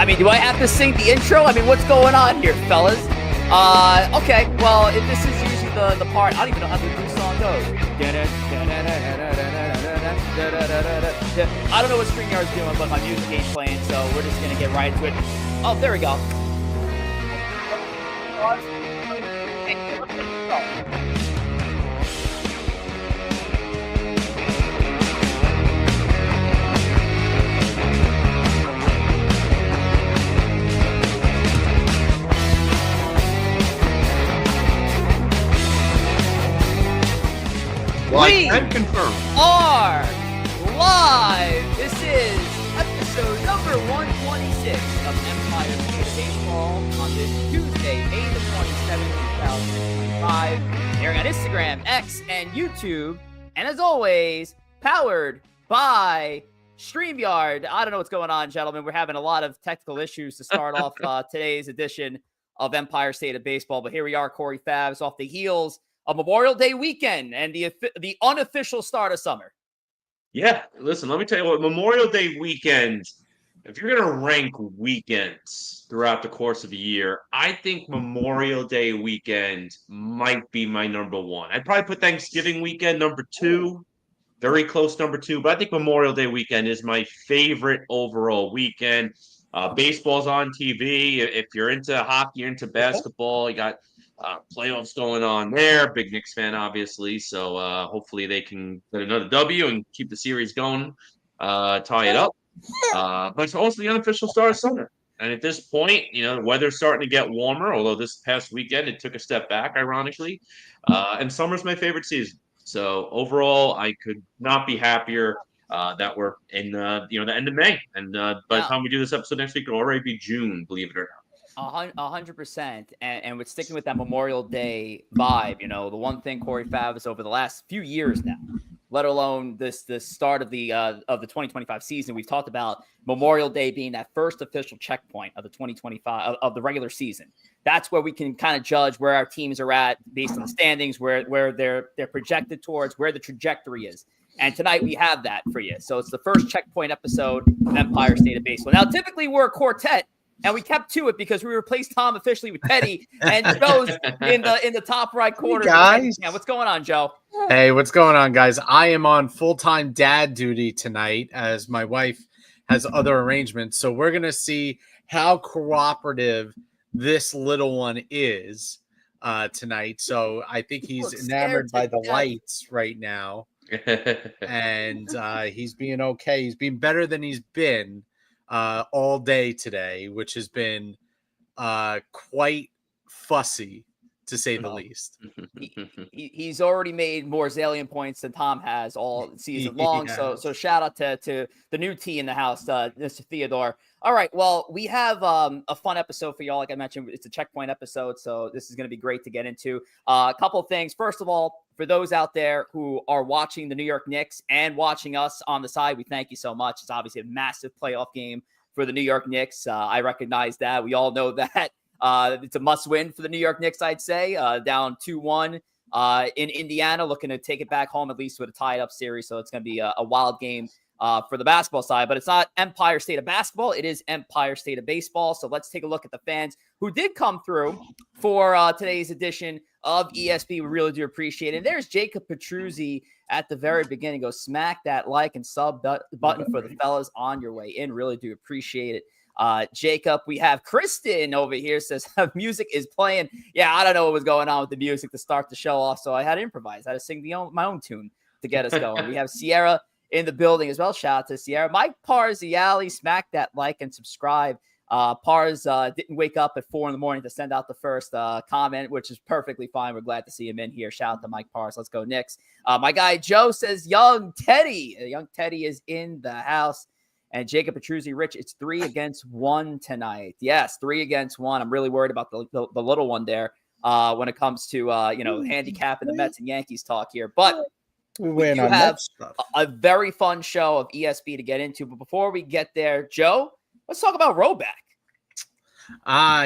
mean, do I have to sing the intro? I mean, what's going on here, fellas? Okay, well, if this is usually the part, I don't even know how the new song goes. I don't know what StreamYard's doing, but my music ain't playing, so we're just going to get right into it. Oh, there we go. We can confirm. Are live. This is episode number 126 of Empire State of Baseball on this Tuesday, May the 27th, 2025. Airing on Instagram, X, and YouTube. And as always, powered by StreamYard. I don't know what's going on, gentlemen. We're having a lot of technical issues to start off today's edition of Empire State of Baseball. But here we are, Corey Favs, off the heels of Memorial Day weekend and the unofficial start of summer. Yeah, listen, let me tell you what, Memorial Day weekend, if you're going to rank weekends throughout the course of a year, I think Memorial Day weekend might be my number one. I'd probably put Thanksgiving weekend number two, very close number two, but I think Memorial Day weekend is my favorite overall weekend. Baseball's on TV. If you're into hockey, you're into basketball, you got playoffs going on there. Big Knicks fan, obviously. So hopefully they can get another W and keep the series going, tie it up. But it's also the unofficial start of summer. And at this point, the weather's starting to get warmer, although this past weekend it took a step back, ironically. And summer's my favorite season. So overall, I could not be happier that we're in the end of May. And by the time we do this episode next week, it'll already be June, believe it or not. 100%. And with sticking with that Memorial Day vibe, the one thing Corey Favs over the last few years now, let alone this start of the 2025 season, we've talked about Memorial Day being that first official checkpoint of the 2025 of the regular season. That's where we can kind of judge where our teams are at based on the standings, where they're projected towards, where the trajectory is. And tonight we have that for you. So it's the first checkpoint episode of Empire State of Baseball. Now, typically we're a quartet. And we kept to it because we replaced Tom officially with Teddy and Joe's in the top right corner. Hey guys. Yeah, what's going on, Joe? Hey, what's going on, guys? I am on full-time dad duty tonight as my wife has other arrangements. So we're going to see how cooperative this little one is tonight. So I think he's enamored by the lights right now. And he's being okay. He's been better than he's been all day today, which has been quite fussy, to say the least. He's already made more Zalian points than Tom has all season long. So shout out to the new T in the house, Mr. Theodore. All right, well, we have a fun episode for y'all. Like I mentioned, it's a checkpoint episode, so this is going to be great to get into. A couple of things. First of all, for those out there who are watching the New York Knicks and watching us on the side, we thank you so much. It's obviously a massive playoff game for the New York Knicks. I recognize that. We all know that. It's a must-win for the New York Knicks, I'd say. Down 2-1 in Indiana, looking to take it back home at least with a tied-up series. So it's going to be a wild game for the basketball side. But it's not Empire State of Basketball. It is Empire State of Baseball. So let's take a look at the fans who did come through for today's edition of ESP. We really do appreciate it. And there's Jacob Petruzzi at the very beginning. Go smack that like and sub button for the fellas on your way in. Really do appreciate it. Jacob, we have Kristen over here says music is playing. Yeah, I don't know what was going on with the music to start the show off, so I had to improvise. I had to sing my own tune to get us going. We have Sierra in the building as well. Shout out to Sierra. Mike Parziali, smack that like and subscribe. Pars didn't wake up at 4 a.m. to send out the first comment, which is perfectly fine. We're glad to see him in here. Shout out to Mike Pars. Let's go Knicks. My guy Joe says Young Teddy is in the house. And Jacob Petruzzi, Rich, it's 3-1 tonight. Yes, 3-1. I'm really worried about the little one there when it comes to handicap and the Mets and Yankees talk here. But we do have a very fun show of ESP to get into. But before we get there, Joe, let's talk about Roback.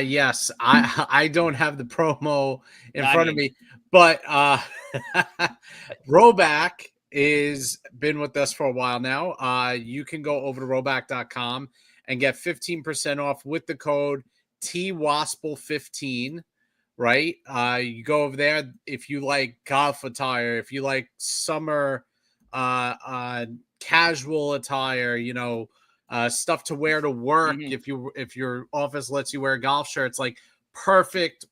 Yes. I don't have the promo in front of me, but Roback is been with us for a while now. You can go over to roback.com and get 15% off with the code TWASPL15. Right? You go over there if you like golf attire, if you like summer casual attire, stuff to wear to work. If your office lets you wear golf shirts, like perfect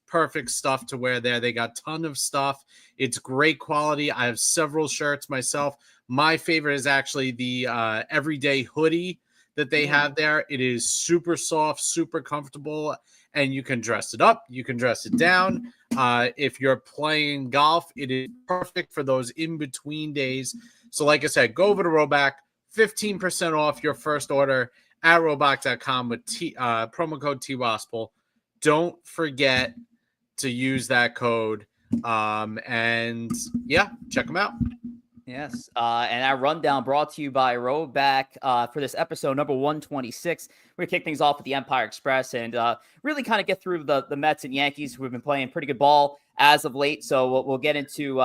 stuff to wear there. They got a ton of stuff. It's great quality. I have several shirts myself. My favorite is actually the everyday hoodie that they have there. It is super soft, super comfortable, and you can dress it up. You can dress it down. If you're playing golf, it is perfect for those in-between days. So like I said, go over to Roback, 15% off your first order at roback.com with promo code TWASPL. Don't forget to use that code. And yeah, check them out. Yes. And our rundown brought to you by Roback for this episode number 126. We're going to kick things off with the Empire Express and really kind of get through the Mets and Yankees, who have been playing pretty good ball as of late. So we'll get into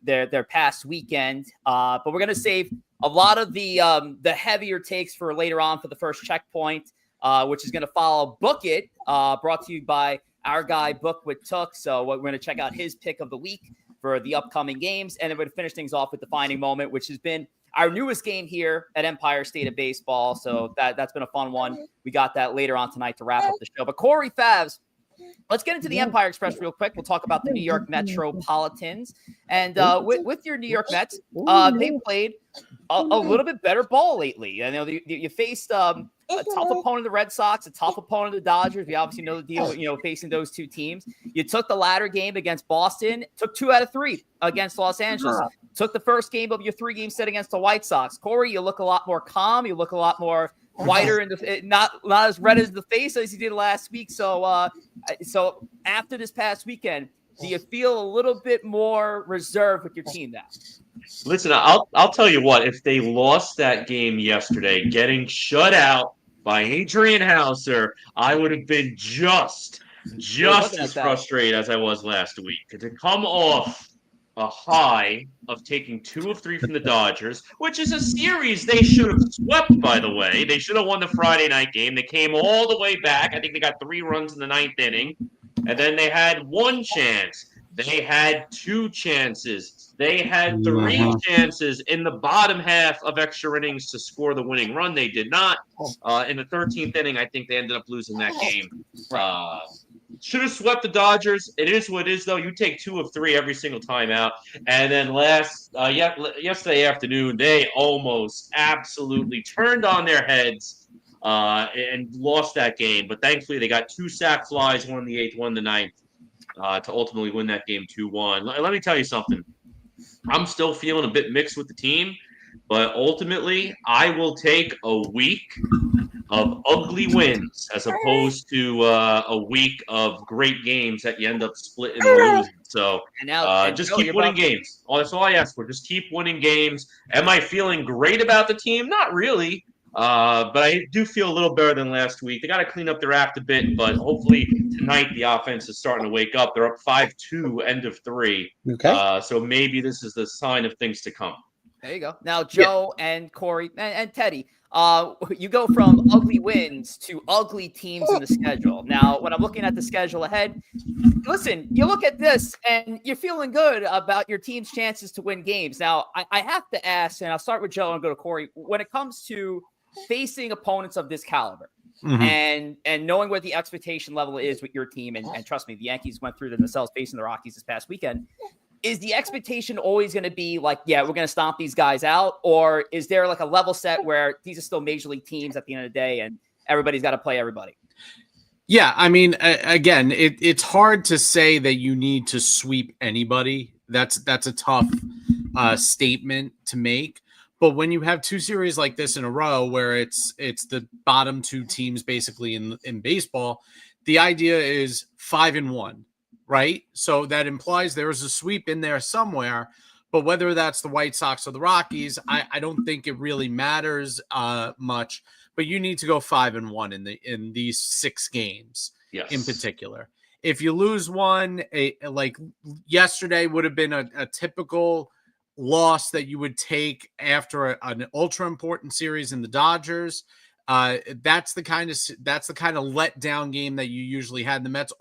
their past weekend. But we're going to save a lot of the heavier takes for later on for the first checkpoint, which is going to follow Book It, brought to you by our guy Book with Took. So we're going to check out his pick of the week for the upcoming games. And then we're going to finish things off with the Defining Moment, which has been our newest game here at Empire State of Baseball. So that's been a fun one. We got that later on tonight to wrap up the show. But Corey, Favs, let's get into the Empire Express real quick. We'll talk about the New York Metropolitans. And with your New York Mets, they played a little bit better ball lately. You faced a tough opponent, the Red Sox, a tough opponent, the Dodgers. We obviously know the deal, facing those two teams. You took the latter game against Boston, took 2 out of 3 against Los Angeles, took the first game of your 3-game set against the White Sox. Corey, you look a lot more calm. You look a lot more whiter in not as red as the face as you did last week. So after this past weekend, do you feel a little bit more reserved with your team now? Listen, I'll tell you what. If they lost that game yesterday, getting shut out by Adrian Hauser, I would have been just as frustrated as I was last week. To come off a high of taking 2 of 3 from the Dodgers, which is a series they should have swept, by the way. They should have won the Friday night game. They came all the way back. I think they got 3 runs in the 9th inning. And then they had 1 chance. They had 2 chances. They had 3 chances in the bottom half of extra innings to score the winning run. They did not. In the 13th inning, I think they ended up losing that game. Should have swept the Dodgers. It is what it is, though. You take 2 of 3 every single time out. And then yesterday afternoon, they almost absolutely turned on their heads and lost that game. But thankfully, they got 2 sac flies, one in the 8th, one in the 9th, to ultimately win that game 2-1. Let me tell you something. I'm still feeling a bit mixed with the team, but ultimately, I will take a week of ugly wins as opposed to a week of great games that you end up splitting and losing. So just keep winning games. That's all I ask for. Just keep winning games. Am I feeling great about the team? Not really. But I do feel a little better than last week. They got to clean up their act a bit, but hopefully tonight the offense is starting to wake up. They're up 5-2, end of 3. Okay. So maybe this is the sign of things to come. There you go. Now, Joe and Corey and Teddy, you go from ugly wins to ugly teams in the schedule. Now, when I'm looking at the schedule ahead, listen, you look at this and you're feeling good about your team's chances to win games. Now, I have to ask, and I'll start with Joe and go to Corey, when it comes to facing opponents of this caliber, and knowing what the expectation level is with your team, and trust me, the Yankees went through themselves facing the Rockies this past weekend. Is the expectation always going to be like, yeah, we're going to stomp these guys out? Or is there like a level set where these are still major league teams at the end of the day and everybody's got to play everybody? Yeah, I mean, again, it's hard to say that you need to sweep anybody. That's a tough statement to make. But when you have 2 series like this in a row where it's the bottom 2 teams basically in baseball, the idea is 5-1. Right? So that implies there is a sweep in there somewhere, but whether that's the White Sox or the Rockies, I don't think it really matters much, but you need to go 5-1 in these 6 games in particular. If you lose one, like yesterday would have been a typical loss that you would take after an ultra important series in the Dodgers. That's the kind of letdown game that you usually had. The Mets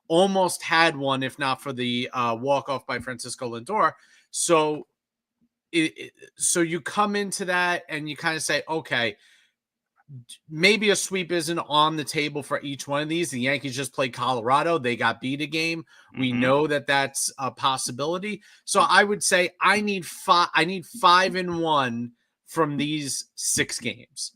almost had one, if not for the walk-off by Francisco Lindor. So you come into that and you kind of say, okay, maybe a sweep isn't on the table for each one of these. The Yankees just played Colorado. They got beat a game. We know that that's a possibility. So I would say I need 5-1 from these 6 games.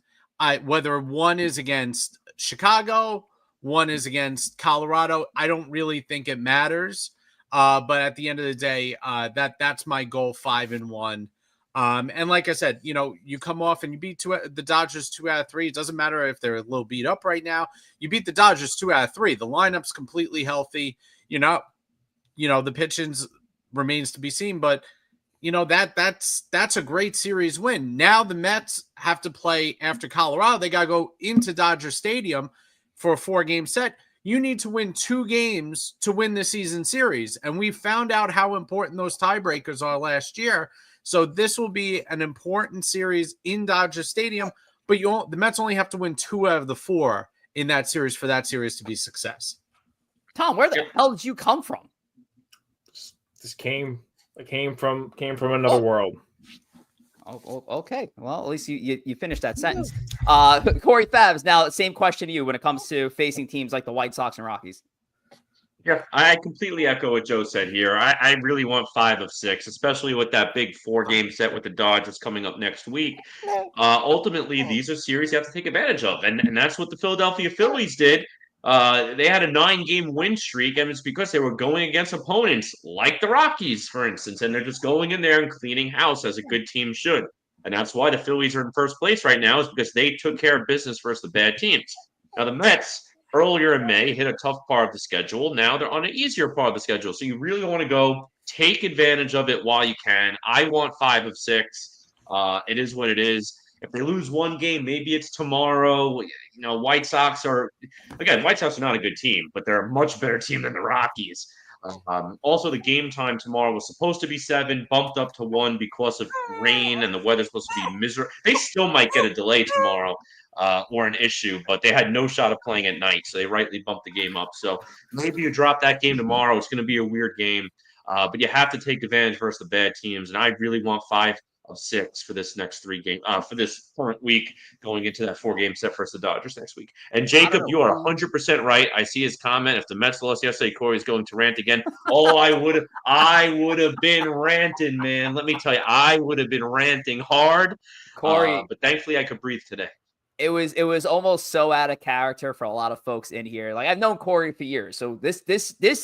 Whether one is against Chicago, one is against Colorado, I don't really think it matters. But at the end of the day, that's my goal, 5-1. And like I said, you come off and you beat the Dodgers 2 out of 3. It doesn't matter if they're a little beat up right now. You beat the Dodgers 2 out of 3. The lineup's completely healthy. The pitching remains to be seen, but that's a great series win. Now the Mets have to play after Colorado. They got to go into Dodger Stadium for a 4-game set. You need to win 2 games to win the season series. And we found out how important those tiebreakers are last year. So this will be an important series in Dodger Stadium, but the Mets only have to win 2 out of the 4 in that series for that series to be success. Tom, where the hell did you come from? This came from another world. Oh, okay. Well, at least you finished that sentence. Corey Favs, now same question to you when it comes to facing teams like the White Sox and Rockies. Yeah, I completely echo what Joe said here. I really want 5 of 6, especially with that big 4-game set with the Dodgers coming up next week. Ultimately, these are series you have to take advantage of, and that's what the Philadelphia Phillies did. They had a 9-game win streak, and it's because they were going against opponents like the Rockies, for instance, and they're just going in there and cleaning house as a good team should. And that's why the Phillies are in first place right now, is because they took care of business versus the bad teams. Now, the Mets earlier in May hit a tough part of the schedule. Now they're on an easier part of the schedule. So you really want to go take advantage of it while you can. I want 5 of 6. It is what it is. If they lose 1 game, maybe it's tomorrow. White Sox are not a good team, but they're a much better team than the Rockies. Also, the game time tomorrow was supposed to be 7, bumped up to 1 because of rain, and the weather's supposed to be miserable. They still might get a delay tomorrow. Or an issue, but they had no shot of playing at night, so they rightly bumped the game up. So maybe you drop that game tomorrow. It's going to be a weird game, but you have to take advantage versus the bad teams, and I really want 5 of 6 for this next 3 game for this current week going into that 4-game set versus the Dodgers next week. And Jacob, you are 100% right. I see his comment. If the Mets lost yesterday, Corey's going to rant again. Oh, I would have been ranting, man. Let me tell you, I would have been ranting hard. Corey, but thankfully I could breathe today. It was almost so out of character for a lot of folks in here. Like, I've known Corey for years, so this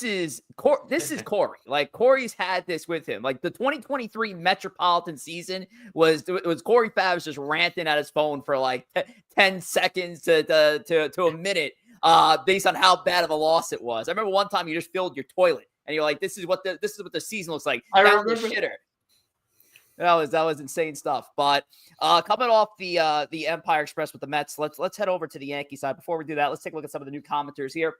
is Corey. Like, Corey's had this with him. Like, the 2023 Metropolitan season was Corey Favs just ranting at his phone for like 10 seconds to a minute, based on how bad of a loss it was. I remember one time you just filled your toilet and you're like, "This is what the season looks like." I Down remember. the shitter. That was insane stuff. But coming off the Empire Express with the Mets, let's head over to the Yankee side. Before we do that, let's take a look at some of the new commenters here.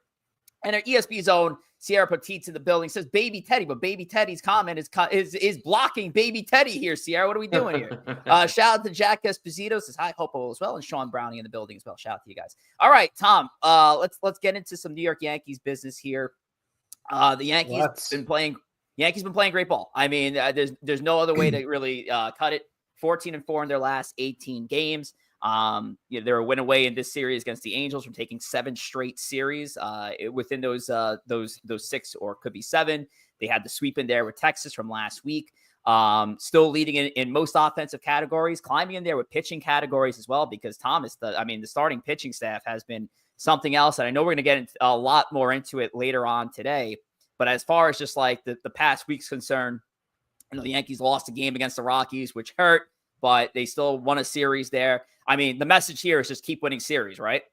And our ESPN's own Sierra Petit's in the building. Says Baby Teddy, but Baby Teddy's comment is blocking Baby Teddy here. Sierra, what are we doing here? Shout out to Jack Esposito. Says hi, hope all is well, and Sean Browning in the building as well. Shout out to you guys. All right, Tom. Let's get into some New York Yankees business here. The Yankees been playing great ball. I mean, there's no other way to really cut it. 14-4 in their last 18 games. They're a win away in this series against the Angels from taking 7 straight series. Within those 6, or could be 7. They had the sweep in there with Texas from last week. Still leading in most offensive categories, climbing in there with pitching categories as well, because the starting pitching staff has been something else. And I know we're going to get a lot more into it later on today. But as far as just like the past week's concerned, the Yankees lost a game against the Rockies, which hurt, but they still won a series there. I mean, the message here is just keep winning series, right?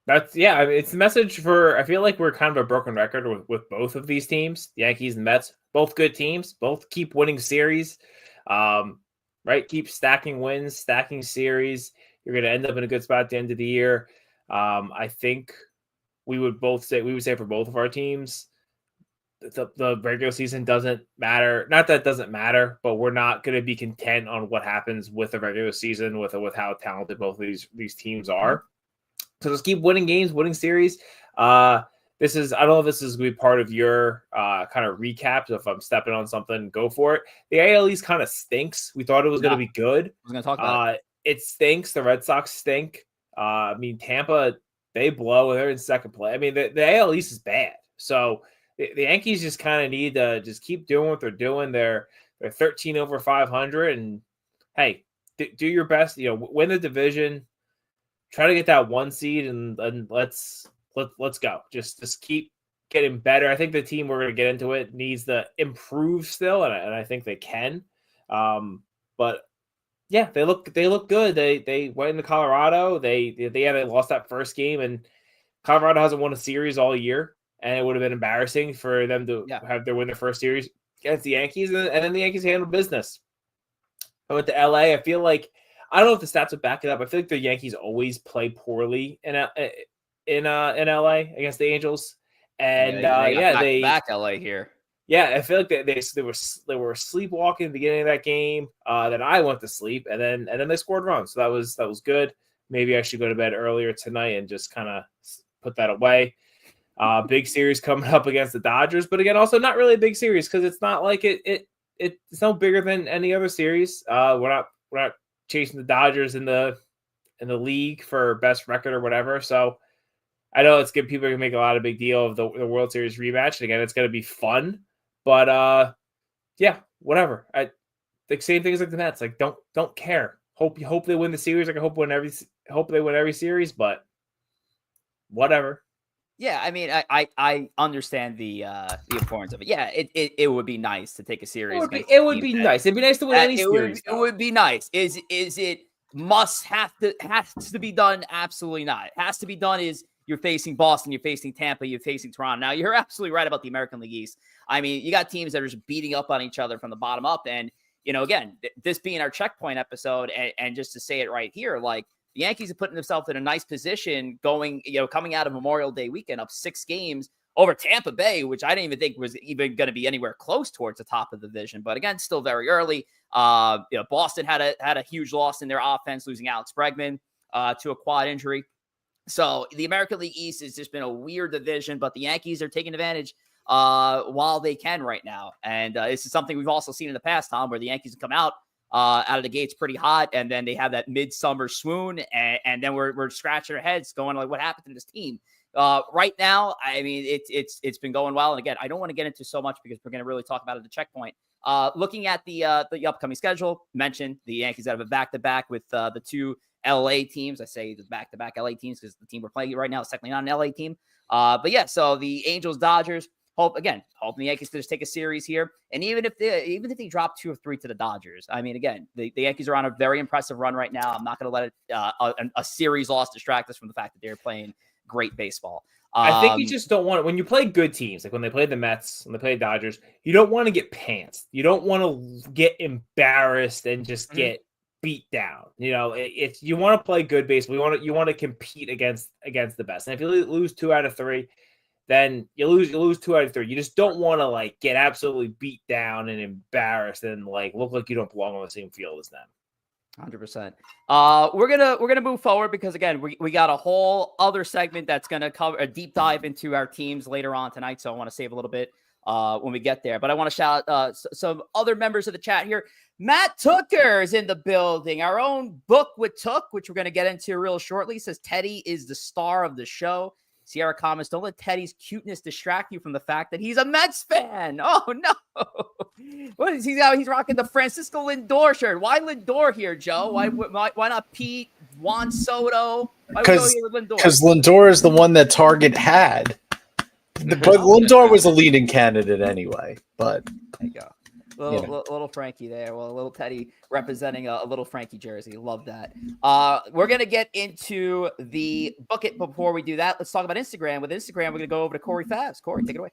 It's the message for, I feel like we're kind of a broken record with both of these teams, the Yankees and Mets, both good teams, both keep winning series, right? Keep stacking wins, stacking series. You're going to end up in a good spot at the end of the year. I think we would say for both of our teams, the regular season doesn't matter. Not that it doesn't matter, but we're not going to be content on what happens with the regular season with how talented both of these teams are. So just keep winning games, winning series. This is, I don't know if this is going to be part of your kind of recap. So if I'm stepping on something, go for it. The AL East kind of stinks. We thought it was going to be good. I was going to talk about it. It stinks. The Red Sox stink. I mean, Tampa, they blow and they're in second place. I mean, the AL East is bad. So the Yankees just kind of need to just keep doing what they're doing. They're 13 over 500. And hey, do your best. Win the division. Try to get that 1 seed and let's go. Just keep getting better. I think the team, we're going to get into it, needs to improve still, and I think they can. But yeah, they look good. They went into Colorado. They lost that first game, and Colorado hasn't won a series all year, and it would have been embarrassing for them to have their win their first series against the Yankees, and then the Yankees handled business. I went to LA. I feel like, I don't know if the stats would back it up. I feel like the Yankees always play poorly in LA against the Angels, and they back LA here. Yeah, I feel like they were sleepwalking at the beginning of that game. Then I went to sleep, and then they scored runs. So that was good. Maybe I should go to bed earlier tonight and just kind of put that away. Big series coming up against the Dodgers, but again, also not really a big series because it's not like it's no bigger than any other series. We're not chasing the Dodgers in the league for best record or whatever. So I know it's good. People are gonna make a lot of big deal of the World Series rematch. And again, it's gonna be fun. But yeah, whatever. The same thing as like the Mets. Like don't care. Hope they win the series. Like I hope they win every series. But whatever. Yeah, I mean, I understand the importance of it. Yeah, it would be nice to take a series. It would be nice. It'd be nice to win any series. It would be nice. Is it has to be done? Absolutely not. It has to be done is you're facing Boston, you're facing Tampa, you're facing Toronto. Now, you're absolutely right about the American League East. I mean, you got teams that are just beating up on each other from the bottom up. And, again, this being our checkpoint episode, and just to say it right here, like, the Yankees are putting themselves in a nice position coming out of Memorial Day weekend up 6 games over Tampa Bay, which I didn't even think was even going to be anywhere close towards the top of the division. But again, still very early. Boston had a huge loss in their offense, losing Alex Bregman to a quad injury. So the American League East has just been a weird division, but the Yankees are taking advantage while they can right now. And this is something we've also seen in the past, Tom, where the Yankees come out of the gates pretty hot, and then they have that midsummer swoon, and then we're scratching our heads going like, what happened to this team? Right now, I mean, it's been going well. And again, I don't want to get into so much because we're going to really talk about it at the checkpoint. Looking at the upcoming schedule, mentioned the Yankees have a back-to-back with the 2 LA teams. I say the back-to-back LA teams because the team we're playing right now is technically not an LA team. But yeah, so the Angels, Dodgers, hoping the Yankees to just take a series here. And even if they drop 2 or 3 to the Dodgers, I mean, again, the Yankees are on a very impressive run right now. I'm not going to let it a series loss distract us from the fact that they're playing great baseball. I think you just don't want it when you play good teams, like when they play the Mets, when they play the Dodgers, you don't want to get pantsed. You don't want to get embarrassed and just get beat down. It's you want to play good baseball. You want to compete against the best. And if you lose 2 out of 3, then you lose 2 out of 3. You just don't want to like get absolutely beat down and embarrassed and like look like you don't belong on the same field as them. 100%. We're gonna move forward because again, we got a whole other segment that's gonna cover a deep dive into our teams later on tonight. So I want to save a little bit when we get there. But I want to shout out some other members of the chat here. Matt Tooker is in the building. Our own book with Took, which we're gonna get into real shortly, says Teddy is the star of the show. Sierra comments, don't let Teddy's cuteness distract you from the fact that he's a Mets fan. Oh, no. What is he's rocking the Francisco Lindor shirt. Why Lindor here, Joe? Why not Pete, Juan Soto? Because Lindor is the one that Target had. But Lindor was a leading candidate anyway. But there you go. Little Frankie there. Well, a little Teddy representing a little Frankie jersey. Love that. We're going to get into the bucket. Before we do that, let's talk about Instagram. With Instagram, we're going to go over to Corey Favs. Corey, take it away.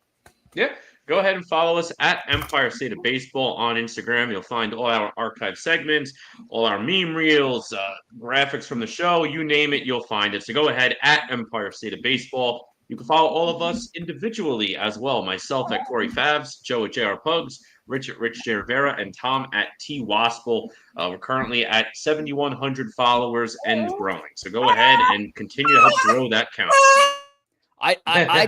Yeah, go ahead and follow us at Empire State of Baseball on Instagram. You'll find all our archive segments, all our meme reels, graphics from the show. You name it, you'll find it. So go ahead at Empire State of Baseball. You can follow all of us individually as well. Myself at Corey Favs, Joe at JR Pugs, Rich at Rich J. Rivera, and Tom at T Wospil. We're currently at 7,100 followers and growing. So go ahead and continue to help grow that count. I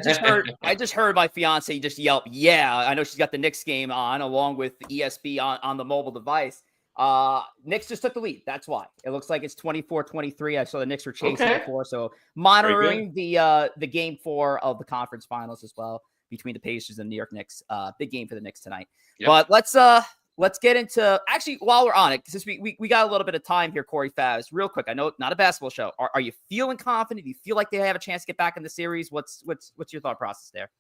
just heard my fiance just yelp, yeah. I know she's got the Knicks game on along with the ESB on the mobile device. Knicks just took the lead. That's why. It looks like it's 24-23. I saw the Knicks were chasing before. So monitoring the game 4 of the conference finals as well between the Pacers and the New York Knicks. Big game for the Knicks tonight. Yep. But let's get into, actually, while we're on it, since we got a little bit of time here, Corey Favs, real quick. I know it's not a basketball show. Are you feeling confident? Do you feel like they have a chance to get back in the series? What's your thought process there?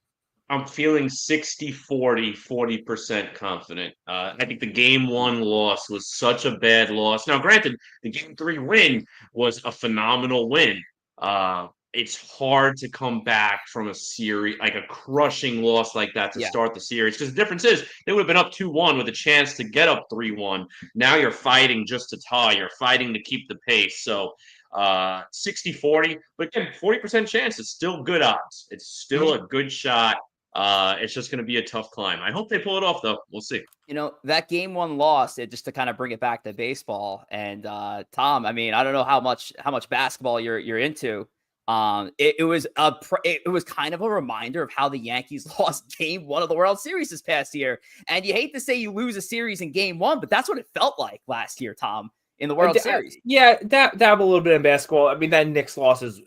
I'm feeling 60-40, 40% confident. I think the game 1 loss was such a bad loss. Now, granted, the game 3 win was a phenomenal win. It's hard to come back from a series, like a crushing loss like that to start the series. Because the difference is they would have been up 2-1 with a chance to get up 3-1. Now you're fighting just to tie. You're fighting to keep the pace. So 60-40, but again, 40% chance. It's still good odds. It's still a good shot. It's just going to be a tough climb. I hope they pull it off, though. We'll see. That game 1 loss, just to kind of bring it back to baseball. And Tom, I mean, I don't know how much basketball you're into. It was kind of a reminder of how the Yankees lost game 1 of the World Series this past year. And you hate to say you lose a series in game 1, but that's what it felt like last year, Tom, in the World Series. Yeah, dab a little bit in basketball. I mean, that Knicks loss is,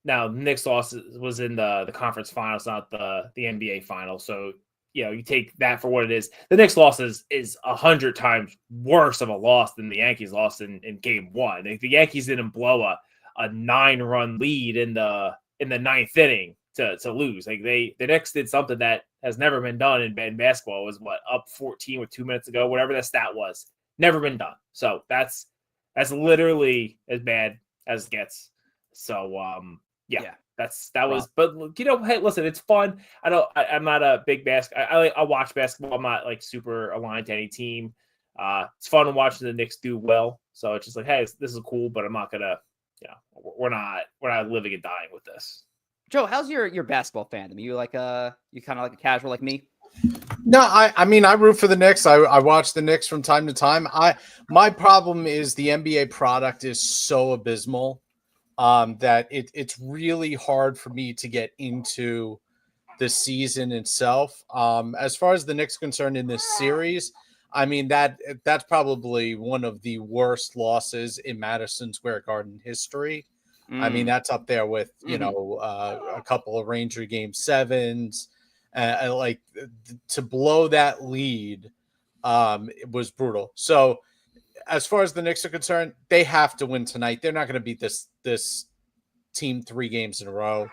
now Knicks loss was in the conference finals, not the NBA finals. So, you take that for what it is. The Knicks loss is 100 times worse of a loss than the Yankees lost in game 1. The Yankees didn't blow a 9-run lead in the 9th inning to lose. Like the Knicks did something that has never been done in basketball. It was up 14 with 2 minutes ago, whatever that stat was. Never been done. So that's literally as bad as it gets. So but hey, listen, it's fun. I'm not a big I watch basketball. I'm not like super aligned to any team. It's fun watching the Knicks do well. So it's just like, hey, this is cool, but I'm not gonna, we're not living and dying with this. Joe, how's your basketball fandom? You you kind of like a casual like me? No, I mean, I root for the Knicks. I watch the Knicks from time to time. My problem is the NBA product is so abysmal that it's really hard for me to get into the season itself. As far as the Knicks concerned in this series, I mean, that's probably one of the worst losses in Madison Square Garden history. I mean, that's up there with, a couple of Ranger game 7s. To blow that lead, it was brutal. So as far as the Knicks are concerned, they have to win tonight. They're not going to beat this team 3 games in a row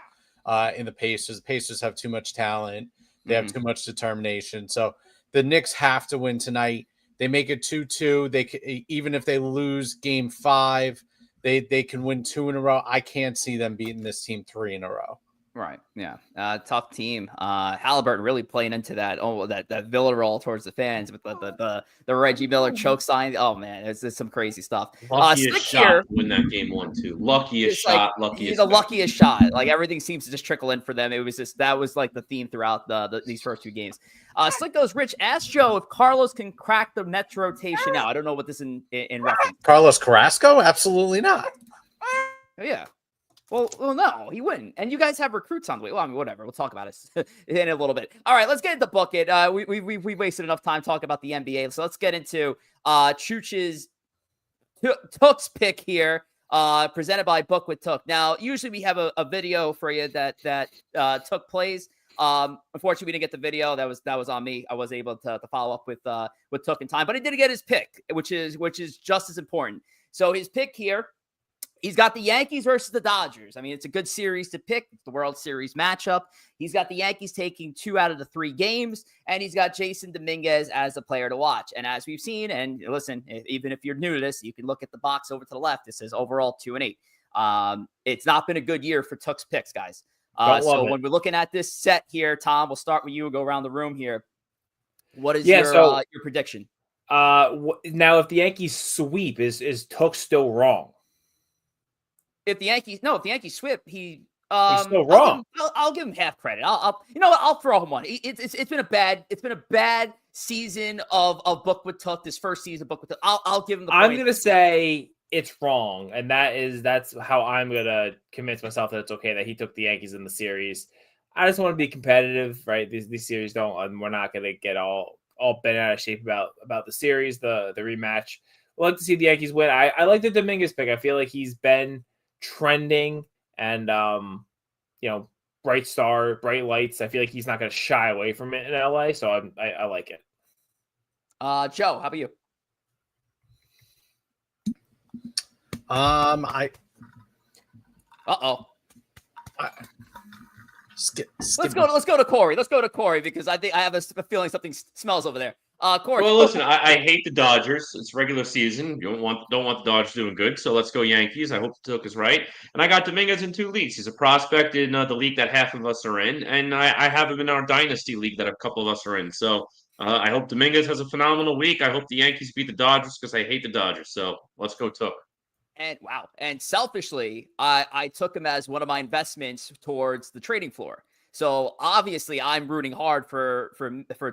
in the Pacers. The Pacers have too much talent. They have too much determination. So the Knicks have to win tonight. They make it 2-2. They even if they lose game 5, they can win 2 in a row. I can't see them beating this team 3 in a row. Right. Yeah. Tough team. Halliburton really playing into that. Oh, that Villa roll towards the fans with the Reggie Miller choke sign. Oh man, it's some crazy stuff. Luckiest shot here, win that game 1-2. Luckiest shot. Luckiest shot. Like everything seems to just trickle in for them. It was that was like the theme throughout these first 2 games. Slick goes, Rich, ask Joe if Carlos can crack the Mets rotation now. I don't know what this in reference. Carlos Carrasco? Absolutely not. Yeah. Well, no, he wouldn't. And you guys have recruits on the way. Well, I mean, whatever. We'll talk about it in a little bit. All right, let's get into bucket. We wasted enough time talking about the NBA, so let's get into Chooch's Took's pick here, presented by Book with Took. Now, usually we have a video for you that Took plays. Unfortunately, we didn't get the video. That was on me. I was able to follow up with Took in time, but he did get his pick, which is just as important. So his pick here. He's got the Yankees versus the Dodgers. I mean, it's a good series to pick. It's the World Series matchup. He's got the Yankees taking 2 out of the 3 games, and he's got Jason Dominguez as the player to watch. And as we've seen, and listen, even if you're new to this, you can look at the box over to the left. It says overall 2-8. It's not been a good year for Took's picks, guys. So when we're looking at this set here, Tom, we'll start with you and go around the room here. What is your prediction? Now, if the Yankees sweep, is Took still wrong? If the Yankees sweep, He's still wrong. I'll give him half credit. You know what? I'll throw him one. It's been a bad season of Book with Took. This first season of Book with Took. I'll give him the point. I'm gonna say it's wrong, and that's how I'm gonna convince myself that it's okay that he took the Yankees in the series. I just want to be competitive, right? These series don't. We're not gonna get all bent out of shape about the series, the rematch. We'd like to see the Yankees win. I like the Dominguez pick. I feel like he's been trending. And, bright star, bright lights. I feel like he's not going to shy away from it in LA. So I like it. Joe, how about you? Let's go to Corey. Let's go to Corey because I think I have a feeling something smells over there. Corey. Well, listen, I hate the Dodgers. It's regular season. You don't want the Dodgers doing good. So let's go Yankees. I hope the Took is right. And I got Dominguez in 2 leagues. He's a prospect in the league that half of us are in, and I have him in our dynasty league that a couple of us are in. So I hope Dominguez has a phenomenal week. I hope the Yankees beat the Dodgers because I hate the Dodgers. So let's go Took. And wow. And selfishly, I took him as one of my investments towards the trading floor. So obviously, I'm rooting hard for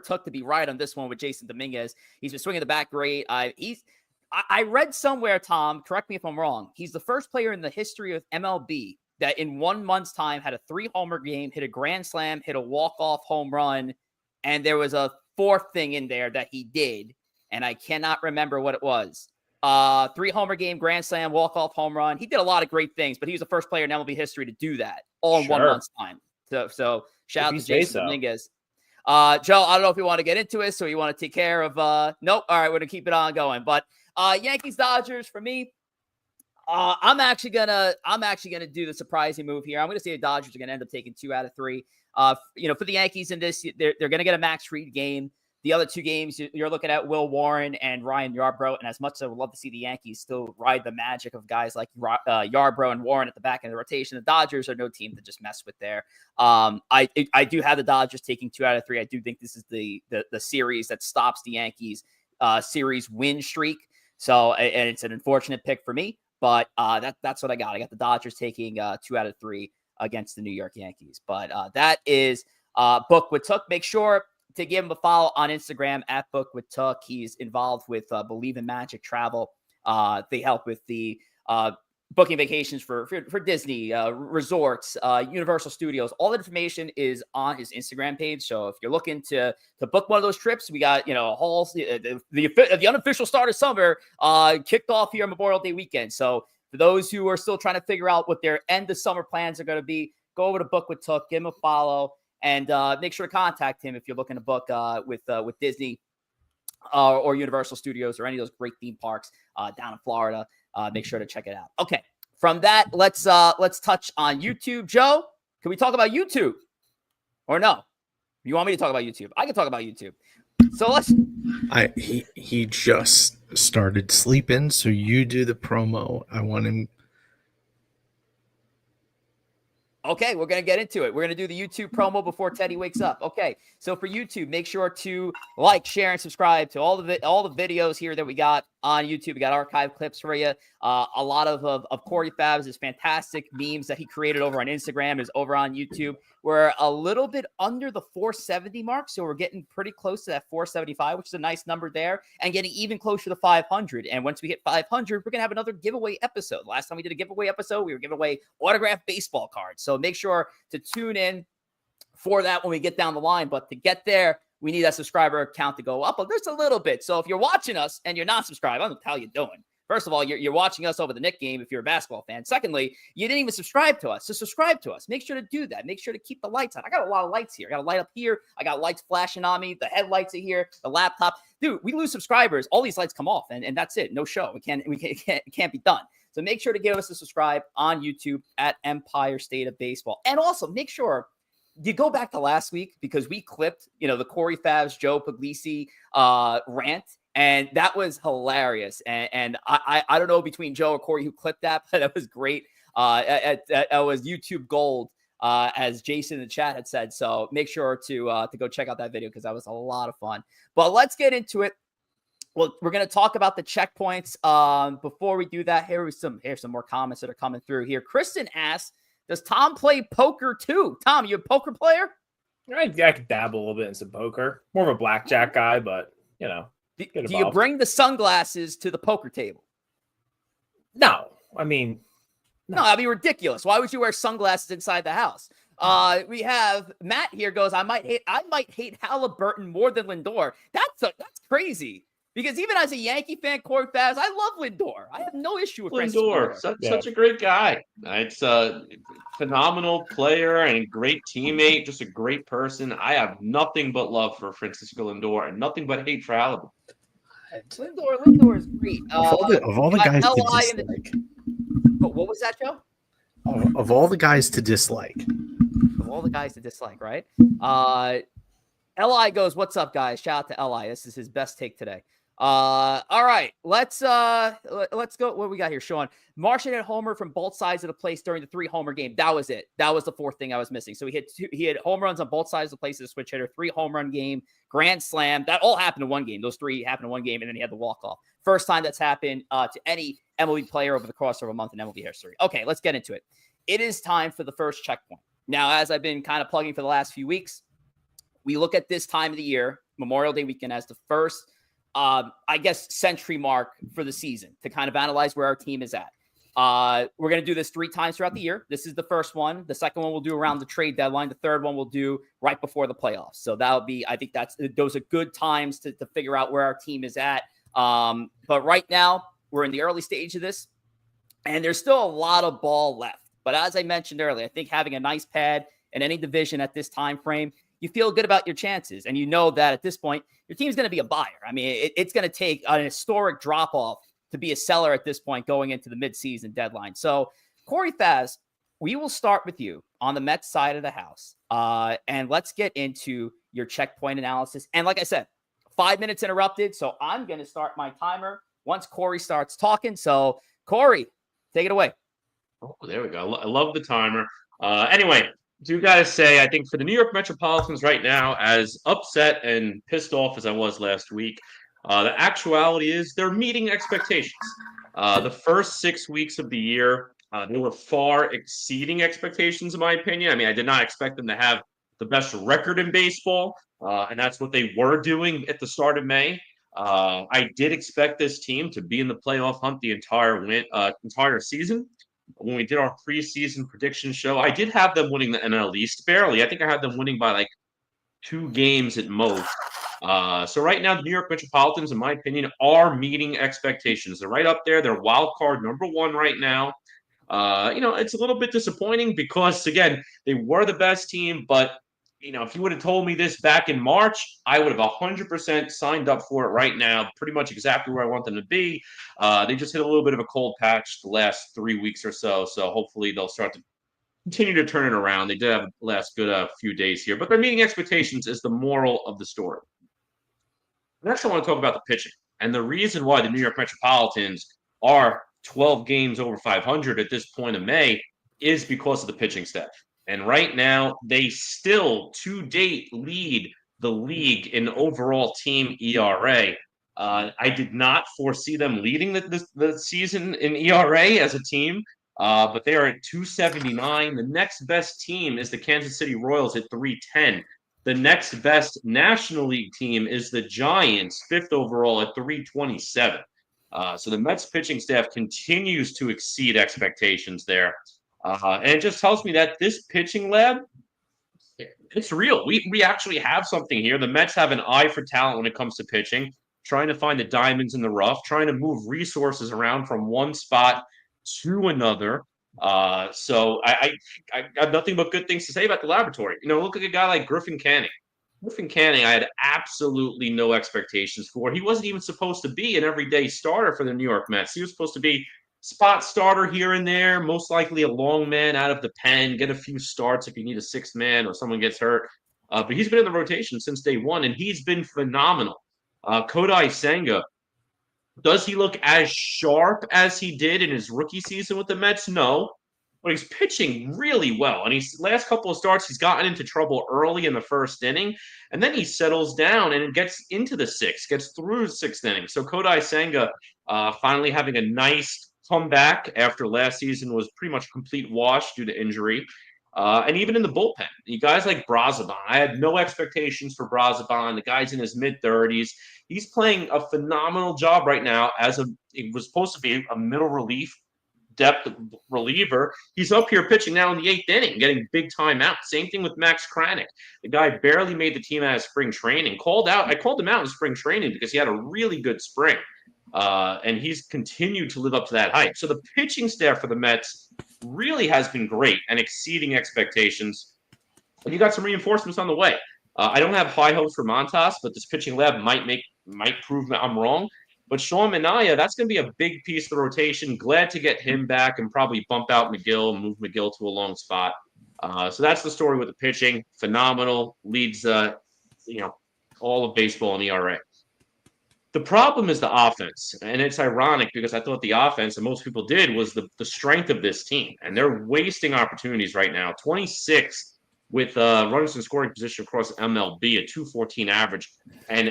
Took to be right on this one with Jason Dominguez. He's been swinging the bat great. I read somewhere, Tom, correct me if I'm wrong. He's the first player in the history of MLB that in 1 month's time had a 3-homer game, hit a grand slam, hit a walk-off home run, and there was a 4th thing in there that he did, and I cannot remember what it was. 3-homer game, grand slam, walk-off home run. He did a lot of great things, but he was the first player in MLB history to do that all in 1 month's time. So shout out to Jason Dominguez. Joe, I don't know if you want to get into it, so you want to take care of nope. All right, we're gonna keep it on going. But Yankees Dodgers for me. I'm actually gonna do the surprising move here. I'm gonna say the Dodgers are gonna end up taking 2 out of 3. For the Yankees in this, they're gonna get a Max Fried game. The other 2 games, you're looking at Will Warren and Ryan Yarbrough. And as much as I would love to see the Yankees still ride the magic of guys like Yarbrough and Warren at the back end of the rotation, the Dodgers are no team to just mess with there. I do have the Dodgers taking 2 out of 3. I do think this is the series that stops the Yankees series win streak. So, and it's an unfortunate pick for me, but that's what I got. I got the Dodgers taking 2 out of 3 against the New York Yankees. But that is Book with Took. Make sure to give him a follow on Instagram at Book with Took. He's involved with Believe in Magic Travel. They help with the booking vacations for Disney, resorts, Universal Studios. All the information is on his Instagram page. So if you're looking to book one of those trips, we got, halls, the unofficial start of summer kicked off here on Memorial Day weekend. So for those who are still trying to figure out what their end of summer plans are going to be, go over to Book with Took, give him a follow, and make sure to contact him if you're looking to book with Disney or Universal Studios or any of those great theme parks down in Florida. Make sure to check it out. Okay, from that, let's touch on YouTube. Joe, can we talk about YouTube or no? You want me to talk about YouTube? I can talk about YouTube. So let's. He just started sleeping, so you do the promo. I want him. Okay, we're going to get into it. We're going to do the YouTube promo before Teddy wakes up. Okay, so for YouTube, make sure to like, share, and subscribe to all the videos here that we got on YouTube. We got archive clips for you. A lot of Corey Favs' is fantastic memes that he created over on Instagram is over on YouTube. We're a little bit under the 470 mark, so we're getting pretty close to that 475, which is a nice number there, and getting even closer to 500. And once we hit 500, we're going to have another giveaway episode. Last time we did a giveaway episode, we were giving away autographed baseball cards. So make sure to tune in for that when we get down the line. But to get there, we need that subscriber count to go up just a little bit. So if you're watching us and you're not subscribed, I don't know how you're doing. First of all, you're watching us over the Knicks game if you're a basketball fan. Secondly, you didn't even subscribe to us. So subscribe to us. Make sure to do that. Make sure to keep the lights on. I got a lot of lights here. I got a light up here. I got lights flashing on me. The headlights are here. The laptop. Dude, we lose subscribers. All these lights come off, and that's it. No show. It can't be done. So make sure to give us a subscribe on YouTube at Empire State of Baseball. And also make sure you go back to last week because we clipped, the Corey Favs, Joe Pugliese rant. And that was hilarious. And I don't know between Joe or Corey who clipped that, but that was great. It was YouTube gold, as Jason in the chat had said. So make sure to go check out that video because that was a lot of fun. But let's get into it. Well, we're going to talk about the checkpoints. Before we do that, here's some more comments that are coming through here. Kristen asks, Does Tom play poker too? Tom, you a poker player? I could dabble a little bit in some poker. More of a blackjack guy, but Do you bring the sunglasses to the poker table? No, I mean, no, that'd be ridiculous. Why would you wear sunglasses inside the house? We have Matt here goes, I might hate Halliburton more than Lindor. That's crazy. Because even as a Yankee fan, Corey Favs, I love Lindor. I have no issue with Lindor. Such a great guy. It's a phenomenal player and a great teammate, just a great person. I have nothing but love for Francisco Lindor and nothing but hate for Halliburton. Lindor is great. Of all the guys to dislike. What was that, Joe? Of all the guys to dislike. Of all the guys to dislike, right? Li goes, what's up, guys? Shout out to Li. This is his best take today. All right, let's go. What we got here, Sean? Martian hit homer from both sides of the place during the 3-homer game. That was it. That was the fourth thing I was missing. So he had home runs on both sides of the place as a switch hitter, 3-home run game, grand slam. That all happened in one game. Those 3 happened in one game, and then he had the walk-off. First time that's happened to any MLB player over the course of a month in MLB history. Okay, let's get into it. It is time for the first checkpoint. Now, as I've been kind of plugging for the last few weeks, we look at this time of the year, Memorial Day weekend, as the first century mark for the season to kind of analyze where our team is at. We're going to do this 3 times throughout the year. This is the first one. The second one we'll do around the trade deadline. The third one we'll do right before the playoffs. So that'll be, I think those are good times to figure out where our team is at. But right now we're in the early stage of this and there's still a lot of ball left. But as I mentioned earlier, I think having a nice pad in any division at this time frame, you feel good about your chances. And you know that at this point, your team's going to be a buyer. I mean, it's going to take an historic drop-off to be a seller at this point going into the midseason deadline. So, Corey Favs, we will start with you on the Mets side of the house. And let's get into your checkpoint analysis. And like I said, 5 minutes interrupted. So I'm going to start my timer once Corey starts talking. So, Corey, take it away. Oh, there we go. I love the timer. Anyway, do you guys say, I think for the New York Metropolitans right now, as upset and pissed off as I was last week, the actuality is they're meeting expectations. The first 6 weeks of the year, they were far exceeding expectations, in my opinion. I mean, I did not expect them to have the best record in baseball, and that's what they were doing at the start of May. I did expect this team to be in the playoff hunt the entire season. When we did our preseason prediction show, I did have them winning the NL East barely. I think I had them winning by like 2 games at most. So right now, the New York Metropolitans, in my opinion, are meeting expectations. They're right up there. They're wild card number 1 right now. It's a little bit disappointing because, again, they were the best team. But, if you would have told me this back in March, I would have 100% signed up for it right now. Pretty much exactly where I want them to be. They just hit a little bit of a cold patch the last 3 weeks or so. So hopefully they'll start to continue to turn it around. They did have the last good few days here. But they're meeting expectations is the moral of the story. Next, I want to talk about the pitching. And the reason why the New York Metropolitans are 12 games over 500 at this point of May is because of the pitching staff. And right now, they still, to date, lead the league in overall team ERA. I did not foresee them leading the season in ERA as a team, but they are at 279. The next best team is the Kansas City Royals at 310. The next best National League team is the Giants, 5th overall at 327. So the Mets pitching staff continues to exceed expectations there. And it just tells me that this pitching lab, it's real. We actually have something here. The Mets have an eye for talent when it comes to pitching, trying to find the diamonds in the rough, trying to move resources around from one spot to another. So I have nothing but good things to say about the laboratory. Look at a guy like Griffin Canning. Griffin Canning, I had absolutely no expectations for. He wasn't even supposed to be an everyday starter for the New York Mets. He was supposed to be spot starter here and there, most likely a long man out of the pen, get a few starts if you need a 6th man or someone gets hurt. But he's been in the rotation since day 1, and he's been phenomenal. Kodai Senga, does he look as sharp as he did in his rookie season with the Mets? No. But he's pitching really well. And his last couple of starts, he's gotten into trouble early in the first inning. And then he settles down and gets into the 6th, gets through the 6th inning. So Kodai Senga finally having a nice come back after last season was pretty much a complete wash due to injury. And even in the bullpen, you guys like Braziban. I had no expectations for Braziban. The guy's in his mid-30s. He's playing a phenomenal job right now it was supposed to be a middle relief depth reliever. He's up here pitching now in the 8th inning, getting big time out. Same thing with Max Kranick. The guy barely made the team out of spring training. I called him out in spring training because he had a really good spring. And he's continued to live up to that hype. So the pitching staff for the Mets really has been great and exceeding expectations. And you got some reinforcements on the way. I don't have high hopes for Montas, but this pitching lab might prove that I'm wrong. But Sean Manaea, that's going to be a big piece of the rotation. Glad to get him back and probably bump out McGill, move McGill to a long spot. So that's the story with the pitching. Phenomenal, leads all of baseball in ERA. The problem is the offense, and it's ironic because I thought the offense, and most people did, was the strength of this team, and they're wasting opportunities right now. 26 with runners in scoring position across MLB, a 214 average, and